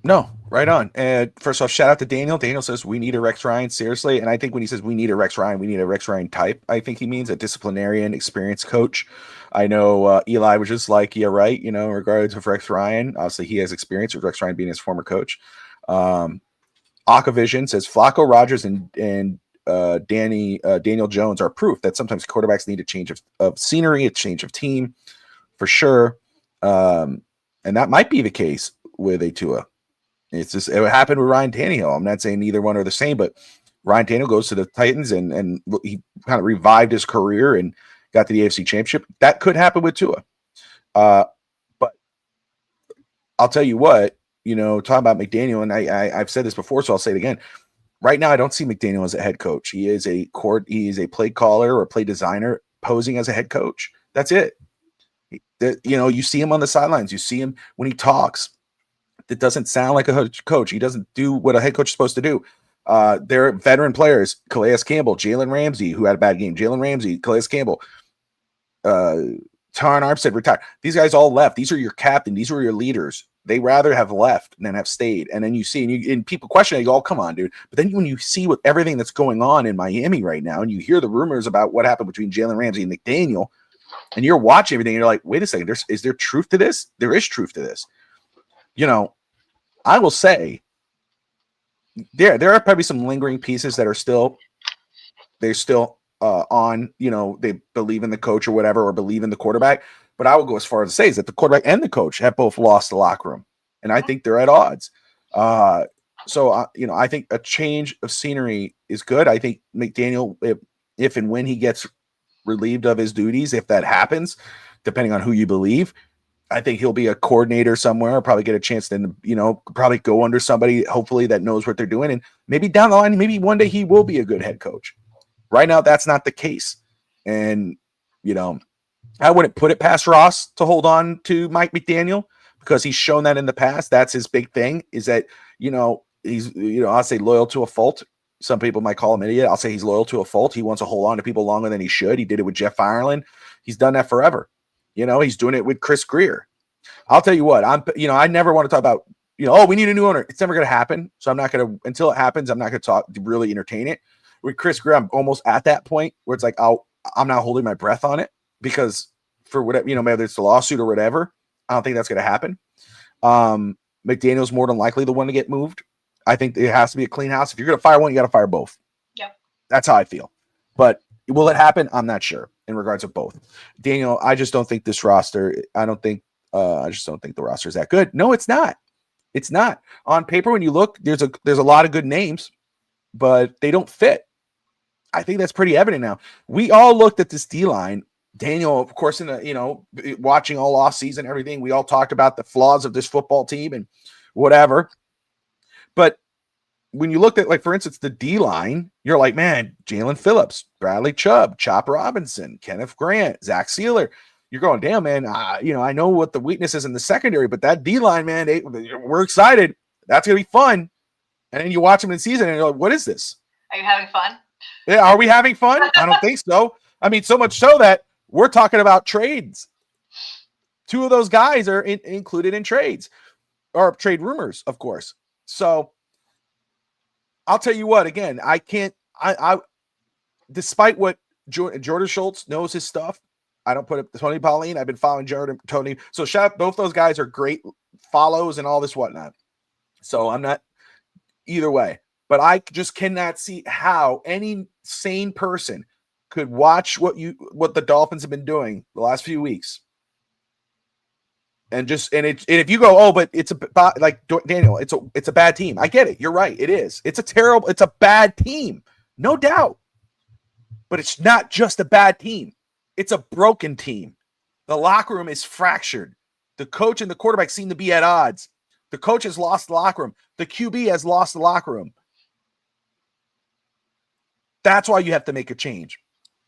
No, right on. And first off, shout out to Daniel. Daniel says we need a Rex Ryan, seriously. And I think when he says we need a Rex Ryan, we need a Rex Ryan type. I think he means a disciplinarian, experienced coach. I know Eli was just like, yeah, right. You know, in regards to Rex Ryan, obviously he has experience with Rex Ryan being his former coach. Akavision says Flacco, Rogers, and Daniel Jones are proof that sometimes quarterbacks need a change of scenery, a change of team, for sure. And that might be the case with a Tua. It's just it happened with Ryan Tannehill. I'm not saying either one are the same, but Ryan Tannehill goes to the Titans and he kind of revived his career and got to the AFC Championship. That could happen with Tua. But I'll tell you what, you know, talking about McDaniel, and I've said this before, so I'll say it again. Right now, I don't see McDaniel as a head coach. He is a play caller or play designer posing as a head coach. That's it. You know, you see him on the sidelines. You see him when he talks. It doesn't sound like a coach. He doesn't do what a head coach is supposed to do. They're veteran players. Calais Campbell, Jalen Ramsey, who had a bad game. Jalen Ramsey, Calais Campbell. Taron Armstead retired. These guys all left. These are your captain. These were your leaders. They rather have left than have stayed. And then you see, and people question it, you go, oh, come on, dude. But then when you see what everything that's going on in Miami right now, and you hear the rumors about what happened between Jalen Ramsey and McDaniel, and you're watching everything, and you're like, wait a second, is there truth to this? There is truth to this. I will say there are probably some lingering pieces that are still on, they believe in the coach or whatever, or believe in the quarterback. But I will go as far as to say is that the quarterback and the coach have both lost the locker room, and I think they're at odds. I think a change of scenery is good. I think McDaniel, if and when he gets relieved of his duties, if that happens, depending on who you believe, I think he'll be a coordinator somewhere, probably get a chance to, probably go under somebody, hopefully, that knows what they're doing. And maybe down the line, maybe one day he will be a good head coach. Right now, that's not the case. And, I wouldn't put it past Ross to hold on to Mike McDaniel, because he's shown that in the past. That's his big thing, is that, he's, I'll say loyal to a fault. Some people might call him an idiot. I'll say he's loyal to a fault. He wants to hold on to people longer than he should. He did it with Jeff Ireland. He's done that forever. He's doing it with Chris Greer. I'll tell you what, I never want to talk about, we need a new owner. It's never going to happen. So I'm not going to, until it happens, I'm not going to talk to really entertain it. With Chris Greer, I'm almost at that point where it's like, I'm not holding my breath on it, because for whatever, whether it's the lawsuit or whatever, I don't think that's going to happen. McDaniel's more than likely the one to get moved. I think it has to be a clean house. If you're going to fire one, you got to fire both. Yep. That's how I feel. But will it happen? I'm not sure in regards to both. Daniel, I just don't think this roster, I just don't think the roster is that good. No, it's not. It's not. On paper, when you look, there's a lot of good names, but they don't fit. I think that's pretty evident now. We all looked at this D-line. Daniel, of course, watching all off season, everything, we all talked about the flaws of this football team and whatever. But when you looked at, like, for instance, the D-line, you're like, man, Jalen Phillips, Bradley Chubb, Chop Robinson, Kenneth Grant, Zach Sealer. You're going, damn, man, I know what the weakness is in the secondary, but that D-line, man, we're excited. That's going to be fun. And then you watch them in the season and you're like, what is this? Are you having fun? Yeah, are we having fun? I don't think so. I mean, so much so that we're talking about trades. Two of those guys are included in trades, or trade rumors, of course. So I'll tell you what, again, I despite what Jordan Schultz knows his stuff, I don't put up Tony Pauline. I've been following Tony. So shout out, both those guys are great follows and all this whatnot. So I'm not either way, but I just cannot see how any sane person could watch what the Dolphins have been doing the last few weeks. And if you go, oh, but it's like Daniel, it's a bad team. I get it. You're right. It is. It's a bad team. No doubt. But it's not just a bad team. It's a broken team. The locker room is fractured. The coach and the quarterback seem to be at odds. The coach has lost the locker room. The QB has lost the locker room. That's why you have to make a change.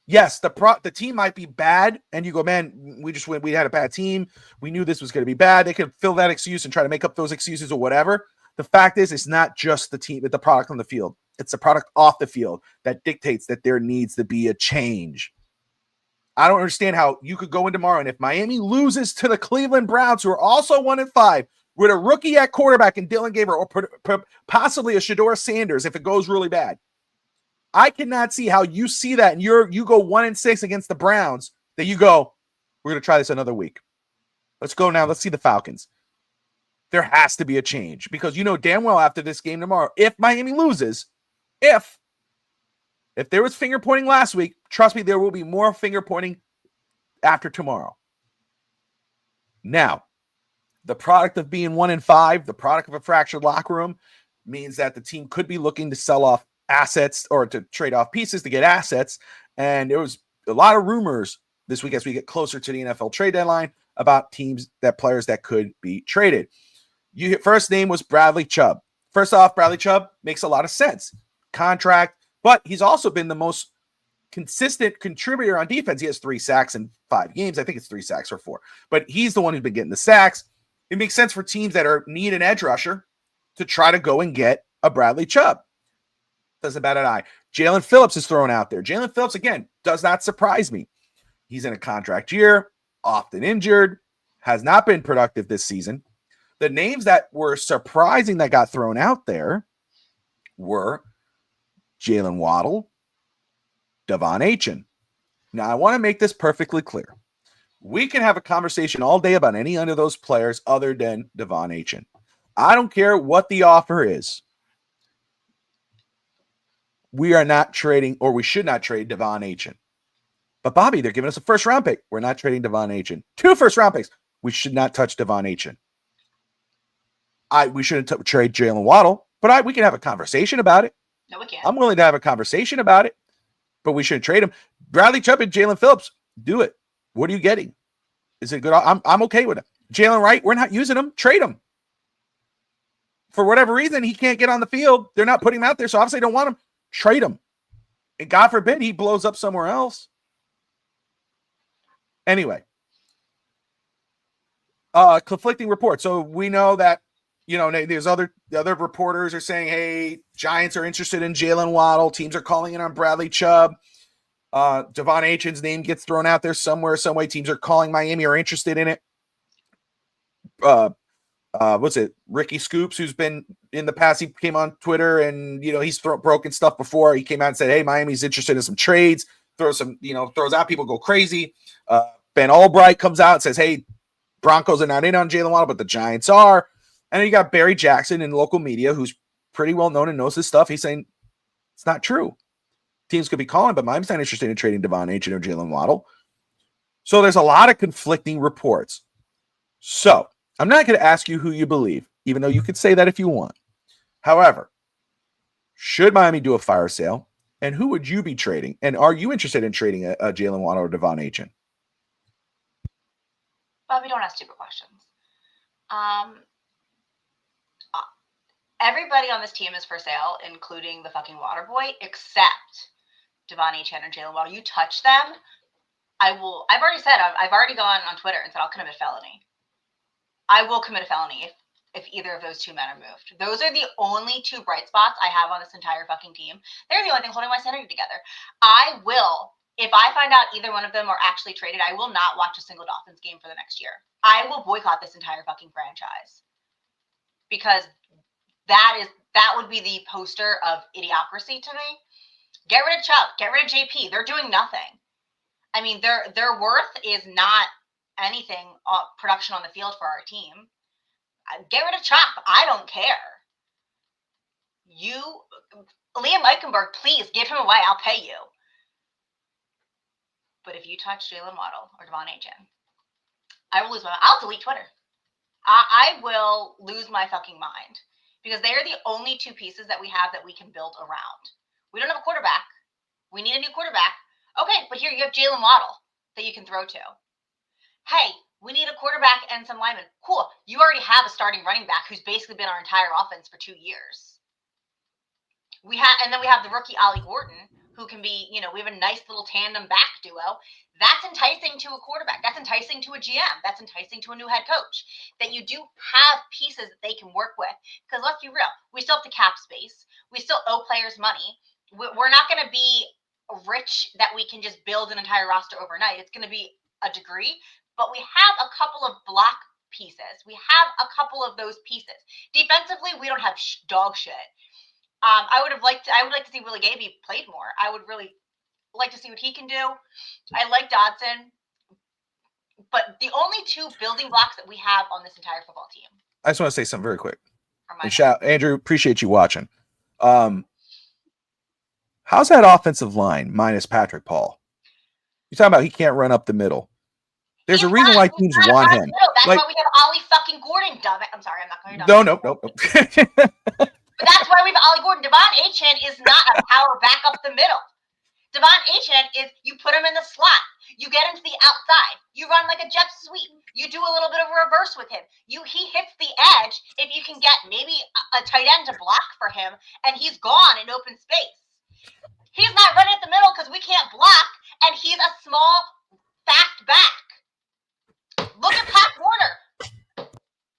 Yes, the team might be bad, and you go, man, we had a bad team. We knew this was going to be bad. They could fill that excuse and try to make up those excuses or whatever. The fact is, it's not just the team, it's the product on the field. It's the product off the field that dictates that there needs to be a change. I don't understand how you could go in tomorrow, and if Miami loses to the Cleveland Browns, who are also 1-5, with a rookie at quarterback and Dylan Gabriel, or possibly a Shedeur Sanders if it goes really bad, I cannot see how you see that and you go 1-6 against the Browns, that you go, we're going to try this another week. Let's go now. Let's see the Falcons. There has to be a change, because you know damn well after this game tomorrow, if Miami loses, if there was finger pointing last week, trust me, there will be more finger pointing after tomorrow. Now, the product of being 1-5, the product of a fractured locker room, means that the team could be looking to sell off assets or to trade off pieces to get assets. And there was a lot of rumors this week as we get closer to the NFL trade deadline about players that could be traded. First name was Bradley Chubb. First off, Bradley Chubb makes a lot of sense. Contract, but he's also been the most consistent contributor on defense. He has 3 sacks in 5 games. I think it's 3 sacks or 4, but he's the one who's been getting the sacks. It makes sense for teams that need an edge rusher to try to go and get a Bradley Chubb. Doesn't bat an eye. Jalen Phillips is thrown out there. Jalen Phillips, again, does not surprise me. He's in a contract year, often injured, has not been productive this season. The names that were surprising that got thrown out there were Jalen Waddle, Devon Achane. Now, I want to make this perfectly clear. We can have a conversation all day about any of those players other than Devon Achane. I don't care what the offer is. We are not trading, or we should not trade Devon Achane. But Bobby, they're giving us a first round pick. We're not trading Devon Achane. 2 first round picks. We should not touch Devon Achane. We shouldn't trade Jalen Waddle, but we can have a conversation about it. No, we can't. I'm willing to have a conversation about it, but we shouldn't trade him. Bradley Chubb and Jalen Phillips, do it. What are you getting? Is it good? I'm okay with it. Jalen Wright, we're not using him. Trade him. For whatever reason, he can't get on the field. They're not putting him out there, so obviously they don't want him. Trade him. And God forbid he blows up somewhere else. Anyway. Conflicting reports. So we know that, there's other reporters are saying, hey, Giants are interested in Jalen Waddle. Teams are calling in on Bradley Chubb. Devon Achane's name gets thrown out there somewhere, some way. Teams are calling Miami, are interested in it. What's it? Ricky Scoops, who's been in the past, he came on Twitter and, he's broken stuff before. He came out and said, hey, Miami's interested in some trades, throws out, people go crazy. Ben Albright comes out and says, hey, Broncos are not in on Jalen Waddle, but the Giants are. And then you got Barry Jackson in local media, who's pretty well known and knows this stuff. He's saying it's not true. Teams could be calling, but Miami's not interested in trading Devon Achane or Jalen Waddle. So there's a lot of conflicting reports. So I'm not going to ask you who you believe, even though you could say that if you want. However, should Miami do a fire sale? And who would you be trading? And are you interested in trading a Jalen Waddle or Devon Achane? Bobby, don't ask stupid questions. Everybody on this team is for sale, including the fucking water boy, except Devon Achane and Jalen Waddle. You touch them, I've already said, I've already gone on Twitter and said I'll commit a felony. I will commit a felony if either of those two men are moved. Those are the only 2 bright spots I have on this entire fucking team. They're the only thing holding my sanity together. I will, if I find out either one of them are actually traded, I will not watch a single Dolphins game for the next year. I will boycott this entire fucking franchise. Because that would be the poster of idiocracy to me. Get rid of Chubb, get rid of JP. They're doing nothing. I mean, their worth is not anything production on the field for our team. Get rid of Chop. I don't care. Liam Eichenberg, please give him away. I'll pay you. But if you touch Jalen Waddle or Devon Achane, I will lose my mind. I'll delete Twitter. I will lose my fucking mind. Because they are the only 2 pieces that we have that we can build around. We don't have a quarterback. We need a new quarterback. Okay, but here you have Jalen Waddle that you can throw to. Hey, we need a quarterback and some linemen. Cool. You already have a starting running back who's basically been our entire offense for 2 years. And then we have the rookie Ollie Gordon, who can be, we have a nice little tandem back duo. That's enticing to a quarterback. That's enticing to a GM. That's enticing to a new head coach. That you do have pieces that they can work with. Because let's be real, we still have the cap space. We still owe players money. We're not going to be rich that we can just build an entire roster overnight. It's going to be a degree. But we have a couple of block pieces. We have a couple of those pieces. Defensively, we don't have dog shit. I would like to see Willie Gay be played more. I would really like to see what he can do. I like Dodson. But the only 2 building blocks that we have on this entire football team. I just want to say something very quick. Andrew, appreciate you watching. How's that offensive line minus Patrick Paul? You're talking about he can't run up the middle. There's a reason why teams want him. That's why we have Ollie fucking Gordon, dumb it. I'm sorry, I'm not going to. No. But that's why we have Ollie Gordon. Devon Achane is not a power back up the middle. Devon Achane is, you put him in the slot. You get him to the outside. You run like a jet sweep. You do a little bit of a reverse with him. He hits the edge if you can get maybe a tight end to block for him, and he's gone in open space. He's not running at the middle because we can't block, and he's a small, fast back. Look at Pat Warner.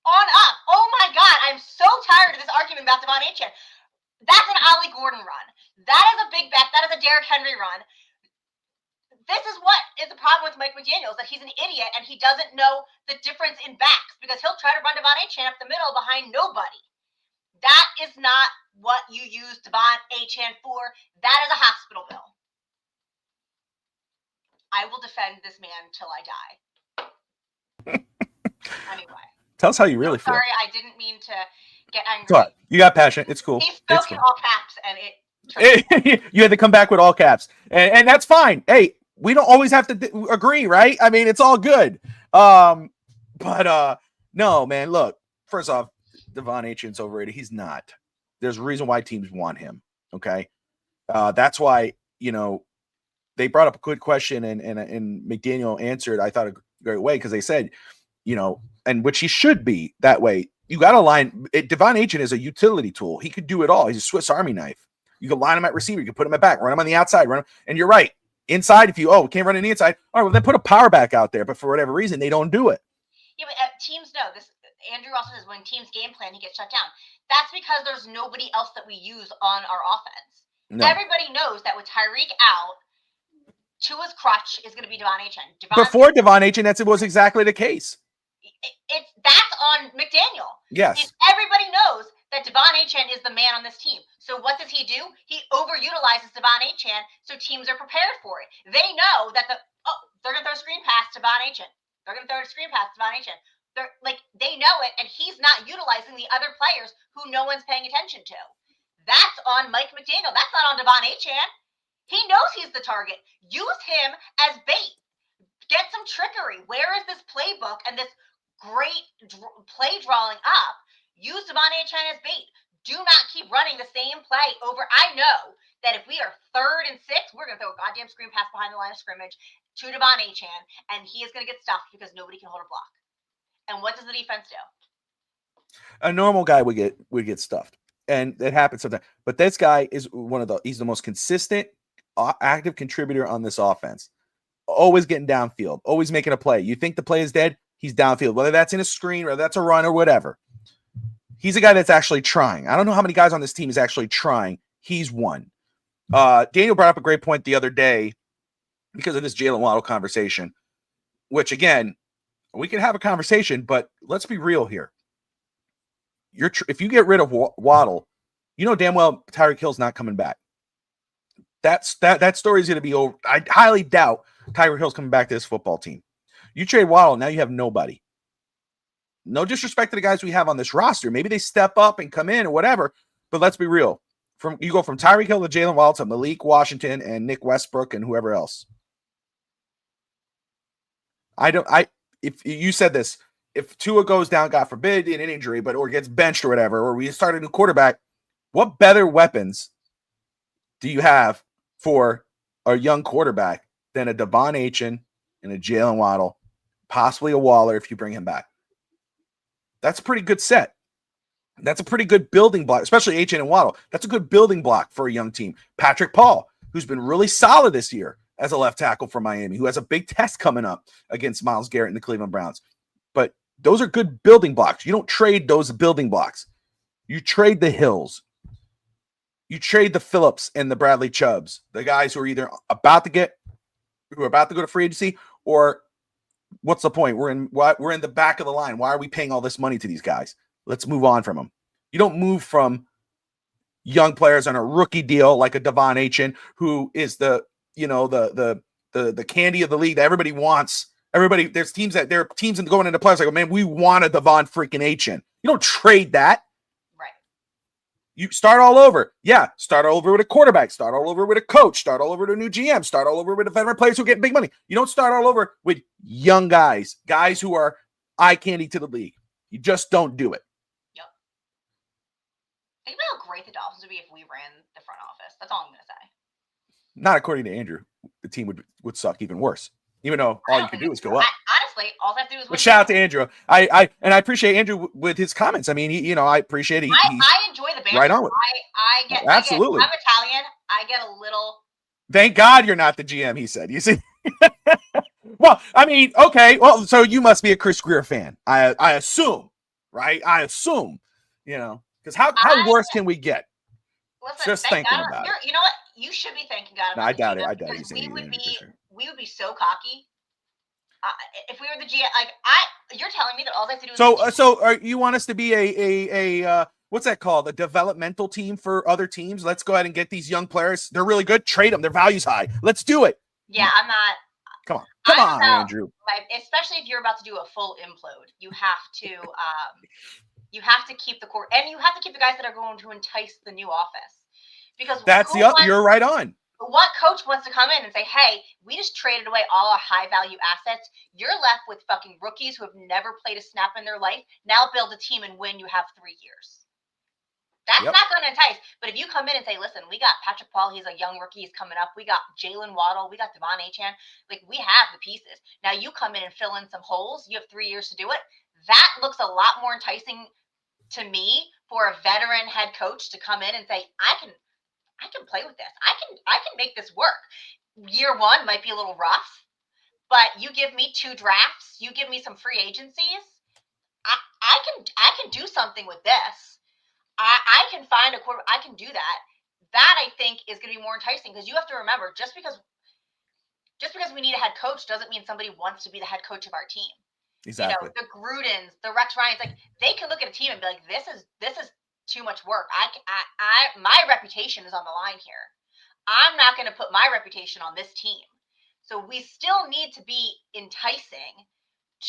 On up. Oh my God, I'm so tired of this argument about Devon Achane. That's an Ollie Gordon run. That is a big back. That is a Derrick Henry run. This is what is the problem with Mike McDaniels, that he's an idiot and he doesn't know the difference in backs because he'll try to run Devon Achane up the middle behind nobody. That is not what you use Devon Achane for. That is a hospital bill. I will defend this man till I die. Anyway. Tell us how you really feel. Sorry, I didn't mean to get angry. Sorry, you got passion. It's cool. He It's spoke cool. in all caps, and it. You had to come back with all caps, and that's fine. Hey, we don't always have to agree, right? I mean, it's all good. But no, man. Look, first off, Devon Achane's overrated. He's not. There's a reason why teams want him. Okay, that's why they brought up a good question, and McDaniel answered, I thought, a great way, because they said, and which he should be that way. You got to line Devon Achane is a utility tool. He could do it all. He's a Swiss Army knife. You can line him at receiver. You can put him at back, run him on the outside, run him. And you're right. Inside, if you can't run on the inside, all right, well, then put a power back out there. But for whatever reason, they don't do it. Yeah, but teams know this. Andrew also says when teams game plan, he gets shut down. That's because there's nobody else that we use on our offense. No. Everybody knows that with Tyreek out, Tua's crutch is going to be Devon Achane. Before Devon Achane, that was exactly the case. That's on McDaniel. Yes. Everybody knows that Devon Achane is the man on this team. So what does he do? He overutilizes Devon Achane so teams are prepared for it. They know that they're going to throw a screen pass to Devon Achane. They're going to throw a screen pass to Devon Achane. They know it, and he's not utilizing the other players who no one's paying attention to. That's on Mike McDaniel. That's not on Devon Achane. He knows he's the target. Use him as bait. Get some trickery. Where is this playbook and this great play drawing up? Use Devon Achane as bait. Do not keep running the same play over. I know that if we are 3rd and 6, we're going to throw a goddamn screen pass behind the line of scrimmage to Devon Achane, and he is going to get stuffed because nobody can hold a block. And what does the defense do? A normal guy would get stuffed, and it happens sometimes. But this guy is he's the most consistent, active contributor on this offense. Always getting downfield, always making a play. You think the play is dead, he's downfield, whether that's in a screen or that's a run or whatever. He's a guy that's actually trying. I don't know how many guys on this team is actually trying. He's one. Daniel brought up a great point the other day because of this Jalen Waddle conversation, which, again, we can have a conversation, but let's be real here. If you get rid of Waddle, you know damn well Tyreek Hill's not coming back. That story is going to be over. I highly doubt Tyreek Hill's coming back to this football team. You trade Waddle, now you have nobody. No disrespect to the guys we have on this roster. Maybe they step up and come in or whatever, but let's be real. You go from Tyreek Hill to Jalen Waddle to Malik Washington and Nick Westbrook and whoever else. If you said this, if Tua goes down, God forbid, in an injury, or gets benched or whatever, or we start a new quarterback, what better weapons do you have for a young quarterback than a Devon Achane and a Jalen Waddle, possibly a Waller if you bring him back? That's a pretty good set. That's a pretty good building block, especially Achane and Waddle. That's a good building block for a young team. Patrick Paul, who's been really solid this year as a left tackle for Miami, who has a big test coming up against Myles Garrett and the Cleveland Browns. But those are good building blocks. You don't trade those building blocks. You trade the Hills. You trade the Phillips and the Bradley Chubbs, the guys who are either about to go to free agency, or what's the point? We're in the back of the line. Why are we paying all this money to these guys? Let's move on from them. You don't move from young players on a rookie deal like a Devon Achane, who is the candy of the league that everybody wants. There's teams going into playoffs like, oh, man, we want a Devon freaking Achane. You don't trade that. Right. You start all over. Yeah, start all over with a quarterback. Start all over with a coach. Start all over with a new GM. Start all over with a veteran players who get big money. You don't start all over with young guys who are eye candy to the league. You just don't do it. Yep. Think about how great the Dolphins would be if we ran the front office. That's all I'm going to say. Not according to Andrew. The team would suck even worse. Even though all you can do is go up. Honestly, all I have to do is win. But shout out to Andrew. I appreciate Andrew with his comments. I mean, I appreciate it. I enjoy the banter. Right on with it. Absolutely. I'm Italian. I get a little. Thank God you're not the GM, he said. You see? Well, I mean, okay. Well, so you must be a Chris Greer fan. I assume, right? I assume, because how worse can we get? Listen, just thinking about it. You know what? You should be thanking God. No, I doubt it. We would be so cocky if we were the GM. You're telling me that all I have to do is. So you want us to be a what's that called? A developmental team for other teams? Let's go ahead and get these young players. They're really good. Trade them. Their value's high. Let's do it. Yeah, I'm not. Come on, Andrew. Especially if you're about to do a full implode, you have to. You have to keep the core, and you have to keep the guys that are going to entice the new office. Because you're right on. What coach wants to come in and say, hey, we just traded away all our high value assets. You're left with fucking rookies who have never played a snap in their life. Now build a team and win. You have 3 years. That's not going to entice. But if you come in and say, listen, we got Patrick Paul. He's a young rookie. He's coming up. We got Jalen Waddle. We got Devon Achane. Like, we have the pieces. Now you come in and fill in some holes. You have 3 years to do it. That looks a lot more enticing to me for a veteran head coach to come in and say, I can play with this. I can make this work. Year 1 might be a little rough, but you give me 2 drafts, you give me some free agencies. I can do something with this. I can find a quarter. I can do that. That I think is going to be more enticing, because you have to remember, just because we need a head coach doesn't mean somebody wants to be the head coach of our team. Exactly. The Grudens, the Rex Ryans, like, they can look at a team and be like, this is too much work. My reputation is on the line here. I'm not going to put my reputation on this team. So we still need to be enticing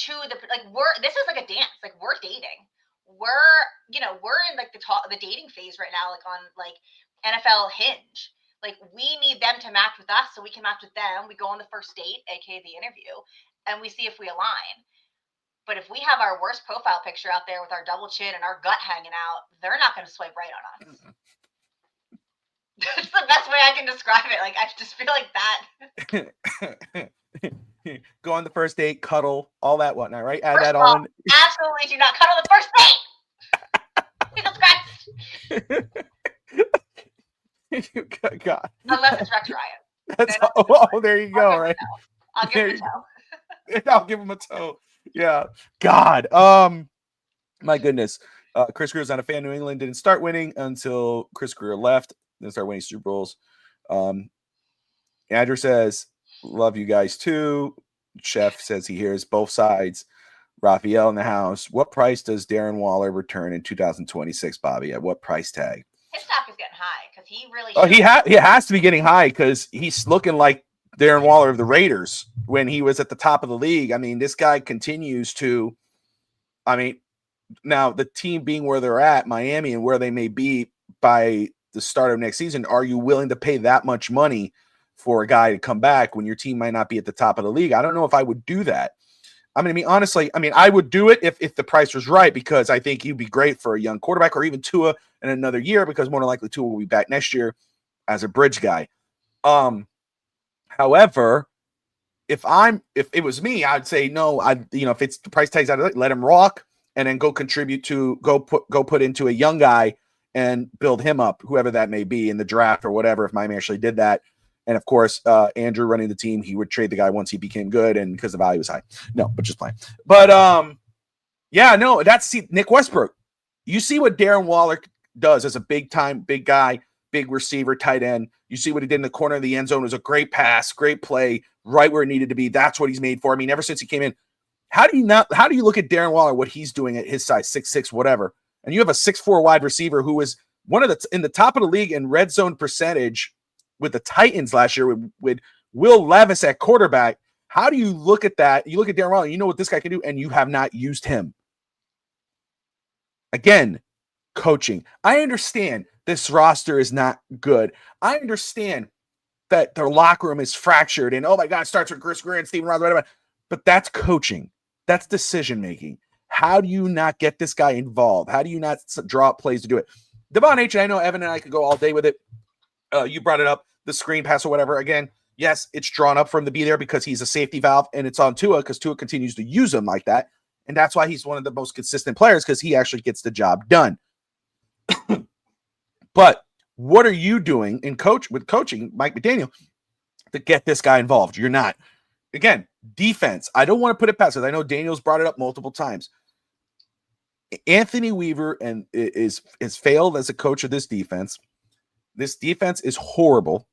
to this is like a dance. Like, we're dating. We're in like the dating phase right now, like on like NFL Hinge. Like, we need them to match with us so we can match with them. We go on the first date, aka the interview, and we see if we align. But if we have our worst profile picture out there with our double chin and our gut hanging out, they're not going to swipe right on us. That's the best way I can describe it. Like, I just feel like that. Go on the first date, cuddle, all that whatnot, right? Add first that all, on. Absolutely do not cuddle the first date. Jesus Christ. God. Unless it's Rex Ryan. There you go, right? I'll give him a toe. I'll give him a toe. Yeah. God. My goodness. Chris Greer's not a fan. New England didn't start winning until Chris Greer left. Then start winning Super Bowls. Andrew says, love you guys too. Chef says he hears both sides. Raphael in the house. What price does Darren Waller return in 2026, Bobby? At what price tag? His stock is getting high because he really. Oh, he has to be getting high because he's looking like Darren Waller of the Raiders when he was at the top of the league. I mean, this guy continues to. I mean, now the team being where they're at, Miami, and where they may be by the start of next season, are you willing to pay that much money for a guy to come back when your team might not be at the top of the league? I don't know if I would do that. I mean, honestly, I would do it if the price was right, because I think he'd be great for a young quarterback, or even Tua in another year, because more than likely Tua will be back next year as a bridge guy. However, if it was me, I'd say no. If it's the price tag's out of it, let him rock, and then go put into a young guy and build him up, whoever that may be in the draft or whatever. If Miami actually did that. And of course, Andrew running the team, he would trade the guy once he became good, and because the value was high. No, but just playing. But that's Nick Westbrook. You see what Darren Waller does as a big guy, big receiver, tight end. You see what he did in the corner of the end zone. It was a great pass, great play, right where it needed to be. That's what he's made for. I mean, ever since he came in, how do you look at Darren Waller, what he's doing at his size, 6'6", whatever, and you have a 6'4" wide receiver who was one of in the top of the league in red zone percentage with the Titans last year with Will Levis at quarterback. How do you look at that? You look at Darren Waller, you know what this guy can do, and you have not used him. Again, coaching. I understand this roster is not good. I understand that their locker room is fractured, and oh my God, it starts with Chris Greer and Steven Ross, whatever. But that's coaching. That's decision-making. How do you not get this guy involved? How do you not draw up plays to do it? Devon Achane, I know Evan and I could go all day with it. You brought it up, the screen pass or whatever. Again, yes, it's drawn up for him to be there because he's a safety valve, and it's on Tua because Tua continues to use him like that. And that's why he's one of the most consistent players, because he actually gets the job done. But what are you doing with coaching Mike McDaniel to get this guy involved? You're not. Again, defense. I don't want to put it past it. I know Daniel's brought it up multiple times. Anthony Weaver is failed as a coach of this defense. This defense is horrible.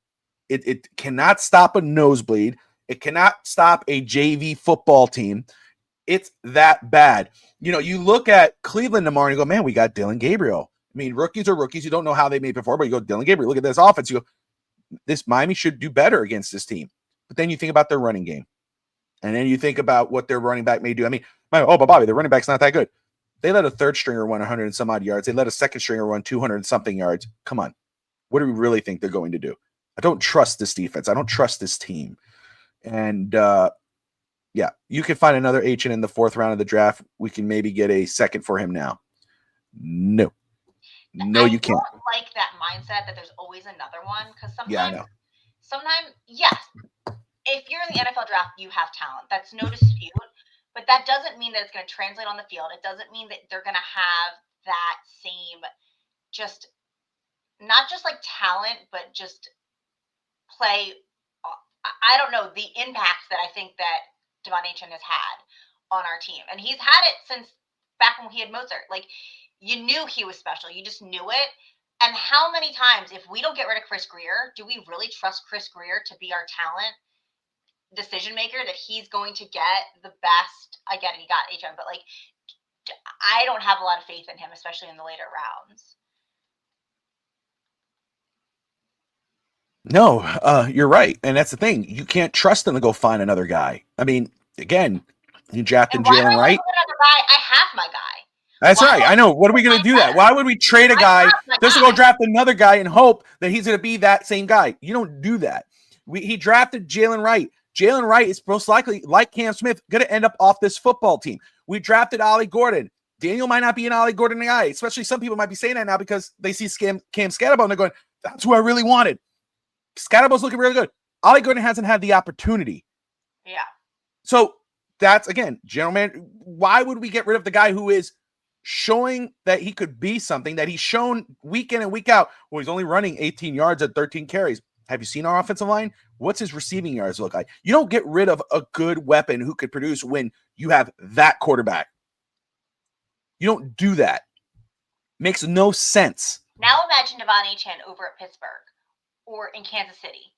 It cannot stop a nosebleed. It cannot stop a JV football team. It's that bad. You look at Cleveland tomorrow and you go, man, we got Dylan Gabriel. I mean, rookies are rookies. You don't know how they made before, but you go, Dylan Gabriel, look at this offense. You go, this Miami should do better against this team. But then you think about their running game. And then you think about what their running back may do. I mean, but Bobby, their running back's not that good. They let a third stringer run 100 and some odd yards. They let a second stringer run 200 and something yards. Come on. What do we really think they're going to do? I don't trust this defense. I don't trust this team. And yeah, you can find another agent in the 4th round of the draft. We can maybe get a second for him now. No. No, you can't. I don't like that mindset that there's always another one, because Yeah, I know. sometimes, yes, if you're in the NFL draft, you have talent. That's no dispute. But that doesn't mean that it's going to translate on the field. It doesn't mean that they're going to have that same, just not just like talent, but just play. I don't know, the impact that I think that Devon Achane has had on our team. And he's had it since back when he had Mozart. Like, you knew he was special. You just knew it. And how many times, if we don't get rid of Chris Greer, do we really trust Chris Greer to be our talent decision maker, that he's going to get the best? I get it, he got HM, but like, I don't have a lot of faith in him, especially in the later rounds. No, you're right. And that's the thing. You can't trust them to go find another guy. I mean, again, you drafted Jalen Wright. Another guy? I have my guy. That's right. I know. What are we going to do that? Why would we trade a guy just to go draft another guy and hope that he's going to be that same guy? You don't do that. He drafted Jalen Wright. Jalen Wright is most likely, like Cam Smith, going to end up off this football team. We drafted Ollie Gordon. Daniel might not be an Ollie Gordon guy, especially some people might be saying that now because they see Cam Scatterbo and they're going, that's who I really wanted. Scatterbo's looking really good. Ollie Gordon hasn't had the opportunity. Yeah. So that's, again, gentlemen, why would we get rid of the guy who is showing that he could be something that he's shown week in and week out? Well, he's only running 18 yards at 13 carries. Have you seen our offensive line? What's his receiving yards look like? You don't get rid of a good weapon who could produce when you have that quarterback. You don't do that. Makes no sense. Now imagine Devon Achane over at Pittsburgh or in Kansas City.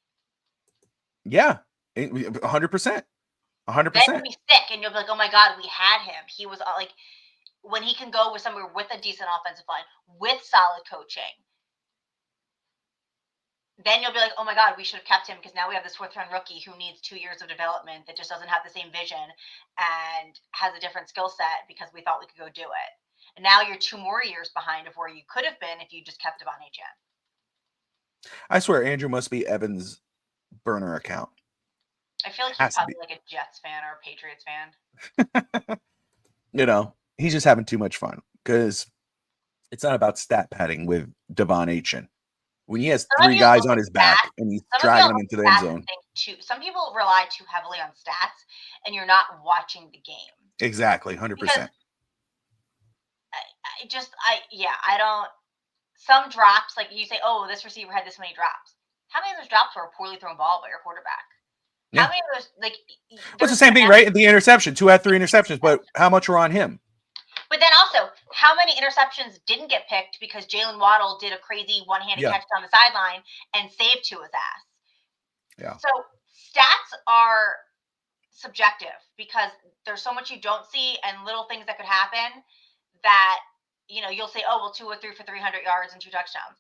Yeah, 100%. 100%. Then you'll be sick and you'll be like, oh my God, we had him. He was like, when he can go with somewhere with a decent offensive line, with solid coaching, then you'll be like, oh my God, we should have kept him because now we have this 4th round rookie who needs 2 years of development that just doesn't have the same vision and has a different skill set because we thought we could go do it. And now you're 2 more years behind of where you could have been if you just kept Devon Achane. I swear Andrew must be Evan's burner account. I feel like he's probably like a Jets fan or a Patriots fan. You know, he's just having too much fun because it's not about stat padding with Devon Achane. When he has 3 guys on his back and he's dragging them into the end zone. Some people rely too heavily on stats and you're not watching the game. Exactly, 100%. I don't. Some drops, like you say, oh, this receiver had this many drops. How many of those drops were a poorly thrown ball by your quarterback? Yeah. How many of those, like... It's the same thing, right? The interception. 2 had 3 interceptions, but how much were on him? But then also, how many interceptions didn't get picked because Jalen Waddle did a crazy one-handed catch on the sideline and saved to his ass? Yeah. So stats are subjective because there's so much you don't see and little things that could happen that, you know, you'll say, oh, well, 2 or 3 for 300 yards and 2 touchdowns.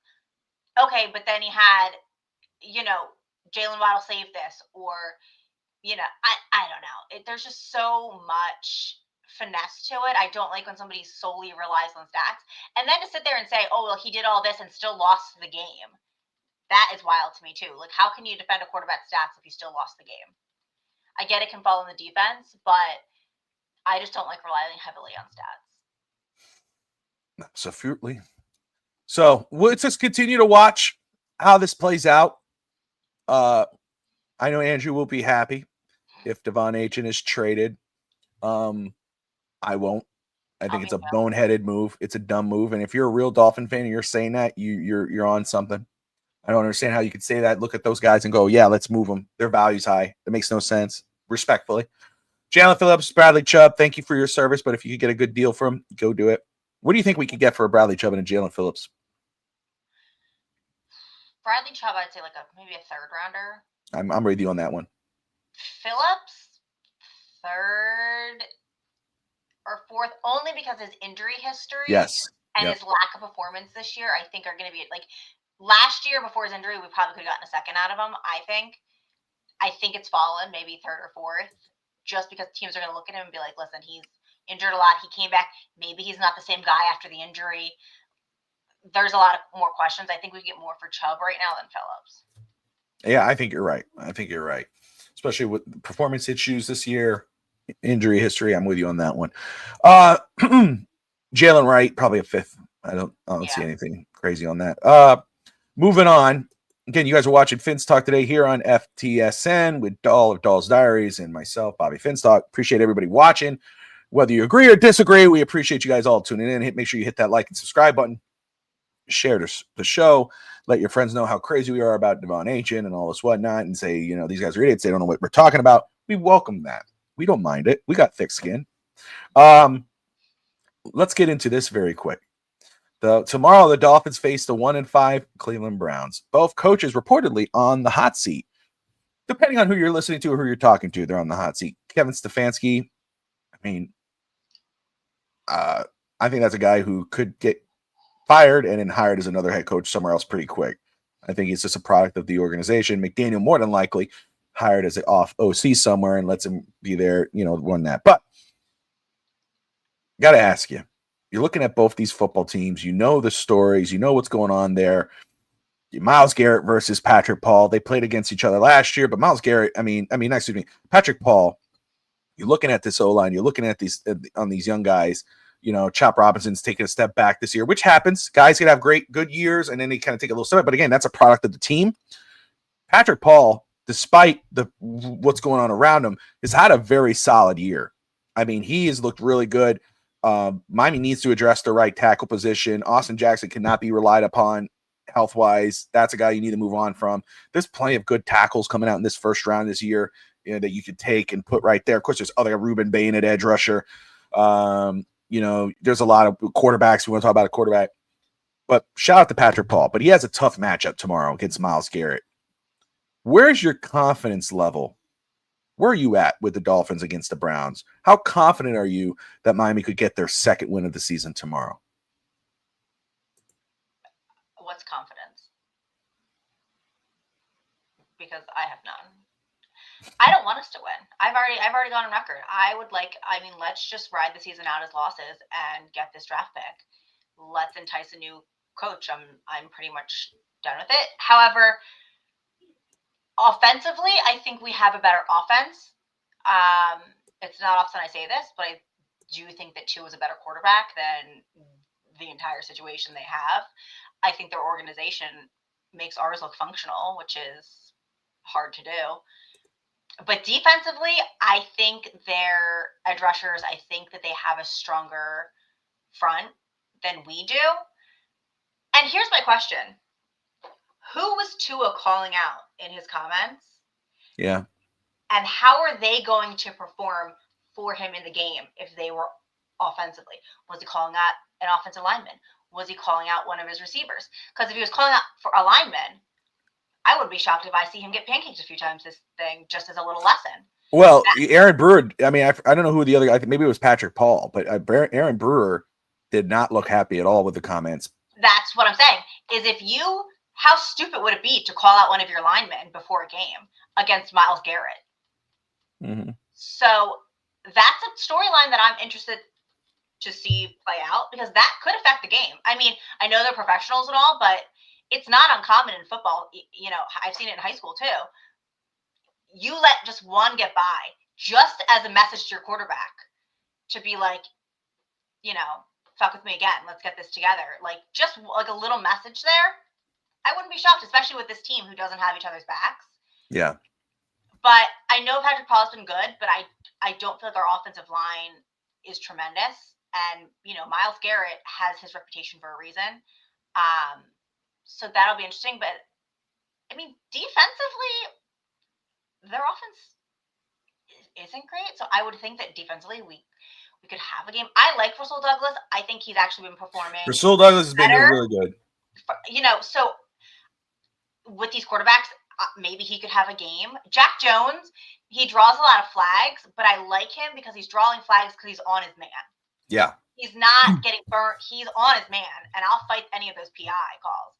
Okay, but then he had, you know, Jalen Waddle saved this, or, you know, I don't know. There's just so much finesse to it. I don't like when somebody solely relies on stats. And then to sit there and say, oh, well, he did all this and still lost the game. That is wild to me, too. Like, how can you defend a quarterback's stats if you still lost the game? I get it can fall in the defense, but I just don't like relying heavily on stats. Absolutely. So let's just continue to watch how this plays out. I know Andrew will be happy if Devon Achane is traded. I won't. I think it's a boneheaded move. It's a dumb move. And if you're a real Dolphin fan and you're saying that, you're on something. I don't understand how you could say that. Look at those guys and go, yeah, let's move them. Their value's high. It makes no sense. Respectfully. Jalen Phillips, Bradley Chubb, thank you for your service. But if you could get a good deal for him, go do it. What do you think we could get for a Bradley Chubb and a Jalen Phillips? Bradley Chubb, I'd say like maybe a 3rd rounder. I'm with you on that one. Phillips, 3rd or 4th, only because his injury history. Yes. And his lack of performance this year, I think are going to be like last year before his injury, we probably could have gotten a 2nd out of him. I think it's fallen maybe 3rd or 4th, just because teams are going to look at him and be like, listen, he's injured a lot. He came back. Maybe he's not the same guy after the injury. There's a lot of more questions. I think we get more for Chubb right now than Phillips. Yeah, I think you're right. Especially with performance issues this year, injury history. I'm with you on that one. Jalen Wright, probably a fifth. I don't see anything crazy on that. Moving on. Again, you guys are watching Phins Talk today here on FTSN with Doll of Doll's Diaries and myself, Bobby Phins Talk. Appreciate everybody watching. Whether you agree or disagree, we appreciate you guys all tuning in. Make sure you hit that like and subscribe button. Share the show. Let your friends know how crazy we are about Devon Anchin and all this whatnot, and say, these guys are idiots. They don't know what we're talking about. We welcome that. We don't mind it. We got thick skin. Let's get into this very quick. Tomorrow, the Dolphins face the 1-5 Cleveland Browns. Both coaches reportedly on the hot seat. Depending on who you're listening to or who you're talking to, they're on the hot seat. Kevin Stefanski, I think that's a guy who could get fired and then hired as another head coach somewhere else pretty quick. I think he's just a product of the organization. McDaniel, more than likely, hired as an off OC somewhere and lets him be there, run that. But got to ask you, you're looking at both these football teams. You know the stories. You know what's going on there. Myles Garrett versus Patrick Paul. They played against each other last year, but Myles Garrett, Patrick Paul, you're looking at this O-line. You're looking at these young guys. Chop Robinson's taking a step back this year, which happens. Guys can have good years, and then they kind of take a little step. But again, that's a product of the team. Patrick Paul, despite what's going on around him, has had a very solid year. He has looked really good. Miami needs to address the right tackle position. Austin Jackson cannot be relied upon health-wise. That's a guy you need to move on from. There's plenty of good tackles coming out in this first round this year that you could take and put right there. Of course, there's other Ruben Bain at edge rusher. There's a lot of quarterbacks. We want to talk about a quarterback. But shout out to Patrick Paul. But he has a tough matchup tomorrow against Myles Garrett. Where's your confidence level? Where are you at with the Dolphins against the Browns? How confident are you that Miami could get their second win of the season tomorrow? What's confidence? Because I have none. I don't want us to win. I've already gone on record. Let's just ride the season out as losses and get this draft pick. Let's entice a new coach. I'm pretty much done with it. However, offensively, I think we have a better offense. It's not often I say this, but I do think that Tua is a better quarterback than the entire situation they have. I think their organization makes ours look functional, which is hard to do. But defensively, I think their edge rushers, I think that they have a stronger front than we do. And here's my question. Who was Tua calling out in his comments? Yeah. And how are they going to perform for him in the game if they were offensively? Was he calling out an offensive lineman? Was he calling out one of his receivers? Because if he was calling out for a lineman, I would be shocked if I see him get pancaked a few times this thing, just as a little lesson. Well, Aaron Brewer, I don't know who the other guy, maybe it was Patrick Paul, but Aaron Brewer did not look happy at all with the comments. That's what I'm saying, is how stupid would it be to call out one of your linemen before a game against Myles Garrett? Mm-hmm. So that's a storyline that I'm interested to see play out, because that could affect the game. I know they're professionals and all, but it's not uncommon in football. I've seen it in high school too. You let just one get by, just as a message to your quarterback to be like, fuck with me again. Let's get this together. Just a little message there. I wouldn't be shocked, especially with this team who doesn't have each other's backs. Yeah. But I know Patrick Paul's been good, but I don't feel like our offensive line is tremendous. And, Myles Garrett has his reputation for a reason. So that'll be interesting. But, defensively, their offense isn't great. So I would think that defensively we could have a game. I like Rasul Douglas. I think he's actually been performing. Rasul Douglas has been really good. So with these quarterbacks, maybe he could have a game. Jack Jones, he draws a lot of flags, but I like him because he's drawing flags because he's on his man. Yeah. He's not getting burnt. He's on his man, and I'll fight any of those PI calls.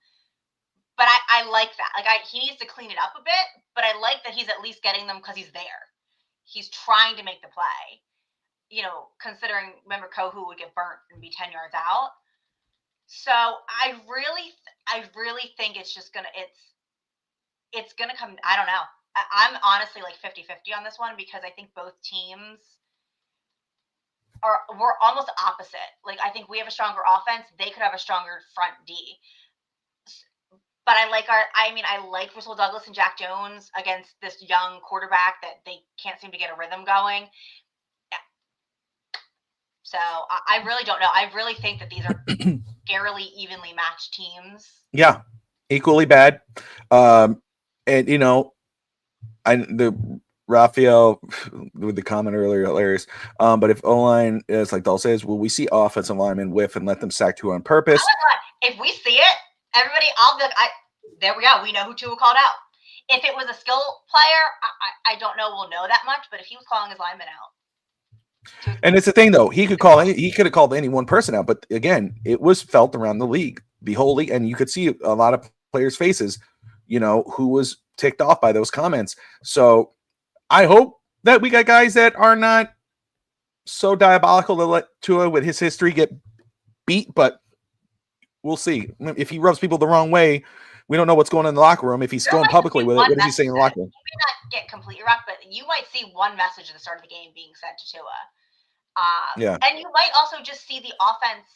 But I like that. He needs to clean it up a bit, but I like that he's at least getting them because he's there. He's trying to make the play. considering, remember, Kohu would get burnt and be 10 yards out. So I really think it's just it's gonna come. I don't know. I'm honestly like 50-50 on this one because I think both teams we're almost opposite. Like I think we have a stronger offense. They could have a stronger front D. But I like Russell Douglas and Jack Jones against this young quarterback that they can't seem to get a rhythm going. So I really don't know. I really think that these are fairly evenly matched teams. Yeah, equally bad. And the Raphael with the comment earlier, hilarious. But if O-line is like Dahl says, will we see offensive linemen whiff and let them sack two on purpose? If we see it, everybody, I'll be like, there we go. We know who Tua called out. If it was a skill player, I don't know. We'll know that much. But if he was calling his lineman out, and it's the thing though, he could have called any one person out, but again, it was felt around the league, and you could see a lot of players' faces, who was ticked off by those comments. So I hope that we got guys that are not so diabolical to let Tua with his history get beat, but we'll see. If he rubs people the wrong way, we don't know what's going on in the locker room. If he's going publicly with it, what is he saying in the locker room? He may not get completely rocked, but you might see one message at the start of the game being sent to Tua. Yeah. And you might also just see the offense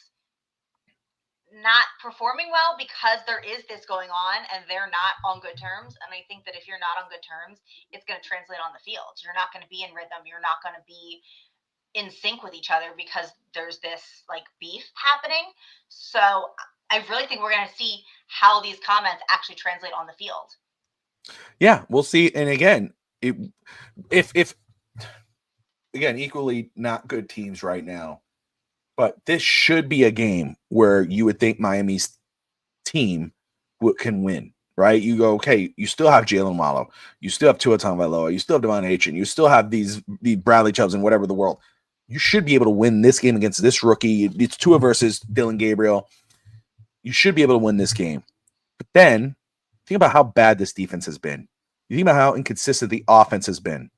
not performing well because there is this going on and they're not on good terms. And I think that if you're not on good terms, it's going to translate on the field. You're not going to be in rhythm. You're not going to be in sync with each other because there's this like beef happening. So I really think we're going to see how these comments actually translate on the field. Yeah, we'll see. And again, if again, equally not good teams right now, but this should be a game where you would think Miami's team can win, right? You go, okay, you still have Jalen Wallow, you still have Tua Tagovailoa, you still have Devon Achane, you still have the Bradley Chubbs and whatever the world. You should be able to win this game against this rookie. It's Tua versus Dylan Gabriel. You should be able to win this game. But then think about how bad this defense has been. You think about how inconsistent the offense has been.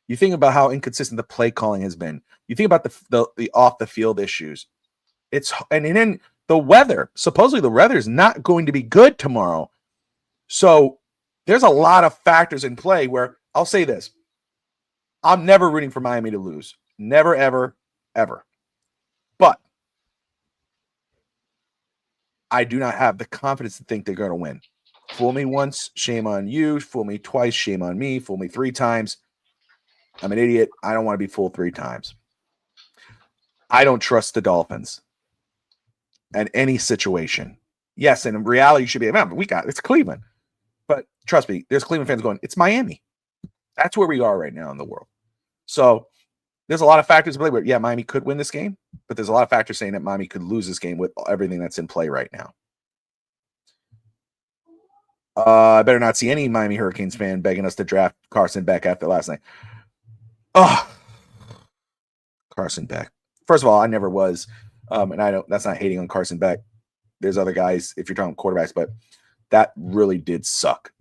You think about how inconsistent the play calling has been. You think about the off the field issues. And then the weather. Supposedly the weather is not going to be good tomorrow. So there's a lot of factors in play where I'll say this. I'm never rooting for Miami to lose. Never, ever, ever. But I do not have the confidence to think they're going to win. Fool me once, shame on you. Fool me twice, shame on me. Fool me 3 times. I'm an idiot. I don't want to be fooled 3 times. I don't trust the Dolphins in any situation. Yes, and in reality, you should be, remember, it's Cleveland. But trust me, there's Cleveland fans going, it's Miami. That's where we are right now in the world. So there's a lot of factors to play where, yeah, Miami could win this game, but there's a lot of factors saying that Miami could lose this game with everything that's in play right now. I better not see any Miami Hurricanes fan begging us to draft Carson Beck after last night. Oh, Carson Beck. First of all, I never was, and I don't. That's not hating on Carson Beck. There's other guys if you're talking quarterbacks, but that really did suck.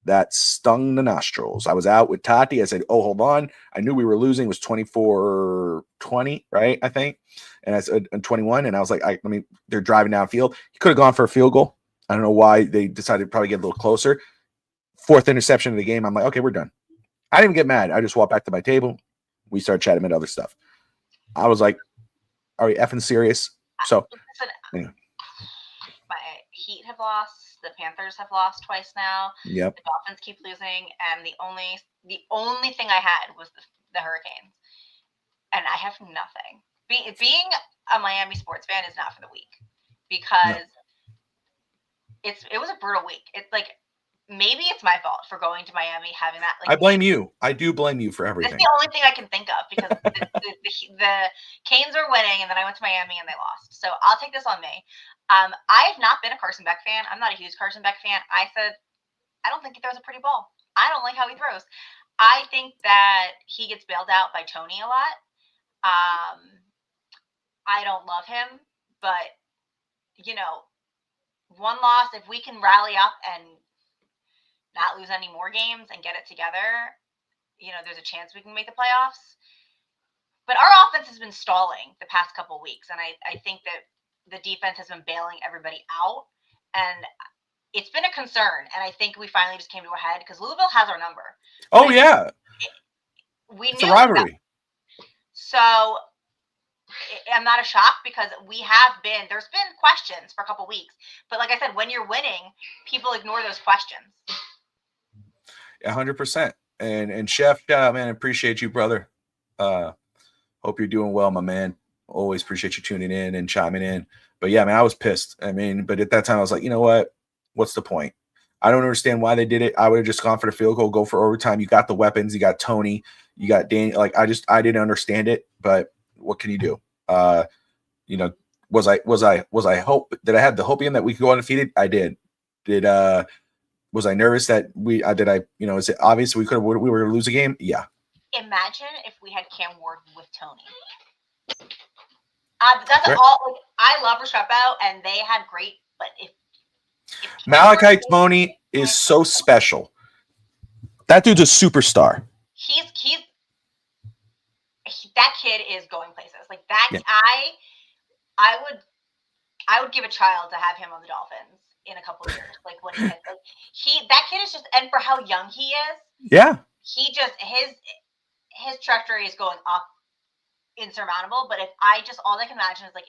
That stung the nostrils. I was out with Tati. I said, "Oh, hold on." I knew we were losing. It was 24-20, right? I think, and I said 21, and I was like, they're driving downfield. He could have gone for a field goal. I don't know why they decided to probably get a little closer. 4th interception of the game. I'm like, okay, we're done. I didn't even get mad. I just walked back to my table. We started chatting about other stuff. I was like, are we effing serious? So, anyway. My Heat have lost. The Panthers have lost twice now. Yep. The Dolphins keep losing. And the only thing I had was the Hurricanes. And I have nothing. Being a Miami sports fan is not for the weak. Because it was a brutal week. It's like, maybe it's my fault for going to Miami, having that. Like, I blame you. I do blame you for everything. That's the only thing I can think of because the Canes were winning, and then I went to Miami and they lost. So I'll take this on me. I've not been a Carson Beck fan. I'm not a huge Carson Beck fan. I said, I don't think he throws a pretty ball. I don't like how he throws. I think that he gets bailed out by Tony a lot. I don't love him, but, one loss, if we can rally up and not lose any more games and get it together, there's a chance we can make the playoffs. But our offense has been stalling the past couple weeks, and I think that the defense has been bailing everybody out, and it's been a concern. And I think we finally just came to a head because Louisville has our number. Oh yeah, We it's a knew rivalry. So I'm not shocked because there's been questions for a couple weeks, but like I said, when you're winning, people ignore those questions. 100%. And Chef, shout out, man. Appreciate you, brother. Hope you're doing well, my man. Always appreciate you tuning in and chiming in. But yeah, man, I was pissed. I mean, but at that time I was like, you know what? What's the point? I don't understand why they did it. I would have just gone for the field goal, go for overtime. You got the weapons, you got Tony, you got Daniel. Like I didn't understand it, but what can you do? You know, was I did I have the hopium that we could go undefeated? I did. Was I nervous that is it obvious we were going to lose a game? Yeah. Imagine if we had Cam Ward with Tony. Right. I love Restrepo, and they had great, but if Malachi Tony is so special. That dude's a superstar. That kid is going places. Like that, Yeah. I would give a child to have him on the Dolphins in a couple of years. Like when that kid is just, and for how young he is, Yeah. he just his trajectory is going up insurmountable. But all I can imagine is like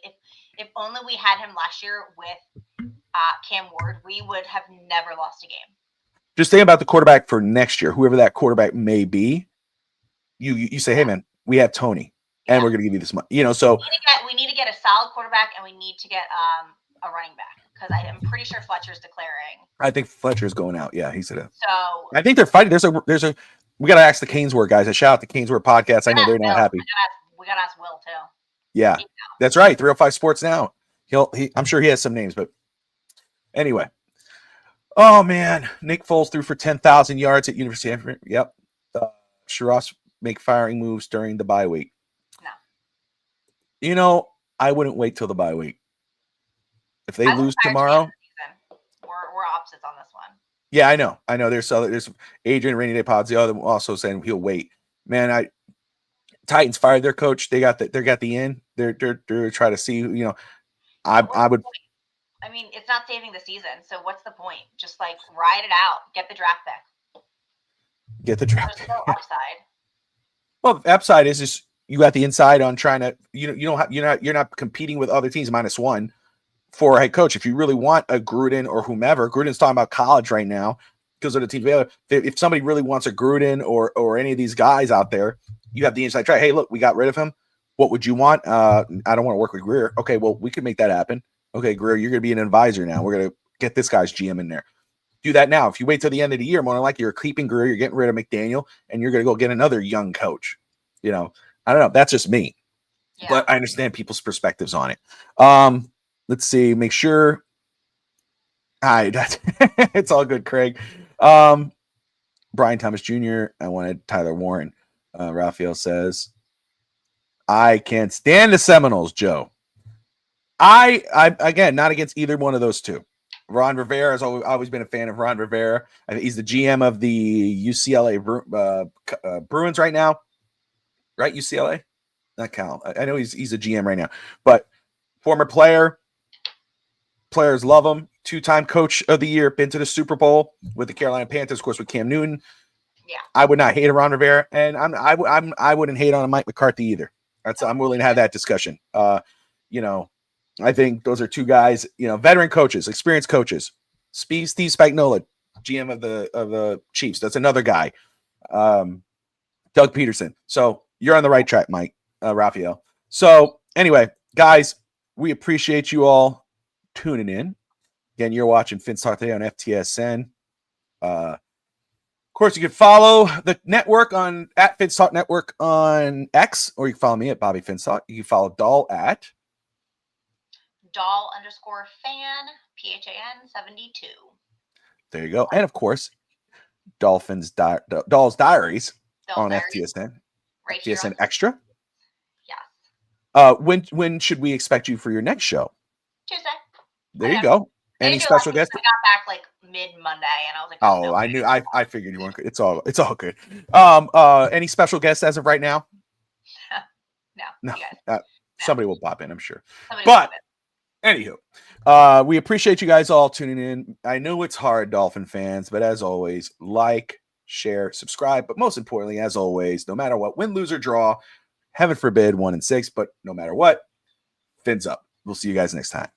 if only we had him last year with Cam Ward, we would have never lost a game. Just think about the quarterback for next year, whoever that quarterback may be. You say, hey man, we have Tony, and we're going to give you this money. So we need to get a solid quarterback, and we need to get a running back because I'm pretty sure Fletcher's declaring. I think Fletcher's going out. Yeah, he said it. So I think they're fighting. We got to ask the Canesword guys. I shout out the Canesword podcast. I know they're not happy. We got to ask Will too. Yeah, that's right. 305 Sports Now. I'm sure he has some names, but anyway. Oh man, Nick Foles threw for 10,000 yards at University of. Yep. Shiraz make firing moves during the bye week. No. I wouldn't wait till the bye week. If they lose tomorrow, we're opposites on this one. Yeah, I know. There's Adrian Rainy Day Pods, the other also saying he'll wait. Man, Titans fired their coach. They got the in. They're trying to see. I would. I mean, it's not saving the season. So what's the point? Just like ride it out. Get the draft pick. There's no upside. Well, the upside is just you got the inside on trying to. You're not competing with other teams -1 for a head coach. If you really want a Gruden or whomever, Gruden's talking about college right now because of the teams. If somebody really wants a Gruden or any of these guys out there, you have the inside track. Hey, look, we got rid of him. What would you want? I don't want to work with Greer. Okay, well, we could make that happen. Okay, Greer, you're going to be an advisor now. We're going to get this guy's GM in there. Do that now. If you wait till the end of the year, more than likely you're keeping Greer, you're getting rid of McDaniel, and you're going to go get another young coach. I don't know. That's just me. Yeah. But I understand people's perspectives on it. Let's see. Make sure. Hi, it's all good, Craig. Brian Thomas Jr. I wanted Tyler Warren. Raphael says, I can't stand the Seminoles, Joe. I again, not against either one of those two. Ron Rivera has always been a fan of Ron Rivera. I think he's the GM of the UCLA Bruins right now. Right, UCLA? Not Cal. I know he's a GM right now. But former player. Players love him. 2-time coach of the year. Been to the Super Bowl with the Carolina Panthers, of course, with Cam Newton. Yeah. I would not hate a Ron Rivera, and I wouldn't hate on a Mike McCarthy either. I'm willing to have that discussion. I think those are two guys, veteran coaches, experienced coaches. Steve Spagnuolo, GM of the Chiefs. That's another guy. Doug Peterson. So you're on the right track, Mike, Raphael. So anyway, guys, we appreciate you all tuning in. Again, you're watching Phins Talk today on FTSN. Of course, you can follow the network at Phins Talk Network on X, or you can follow me at Bobby Phins Talk. You can follow Doll at Doll_fan, PHAN 72. There you go. And of course, Doll's Diaries on FTSN. Right FTSN Extra. Yes. When should we expect you for your next show? Tuesday. There you go. Any special guest? I got back like mid-Monday, and I was like, "Oh, I knew. I figured you weren't. It's all good." Any special guests as of right now? No, you guys. somebody will pop in, I'm sure. Somebody will But pop in. anywho, we appreciate you guys all tuning in. I know it's hard, Dolphin fans, but as always, like, share, subscribe. But most importantly, as always, no matter what, win, lose, or draw, heaven forbid 1-6, but no matter what, fins up. We'll see you guys next time.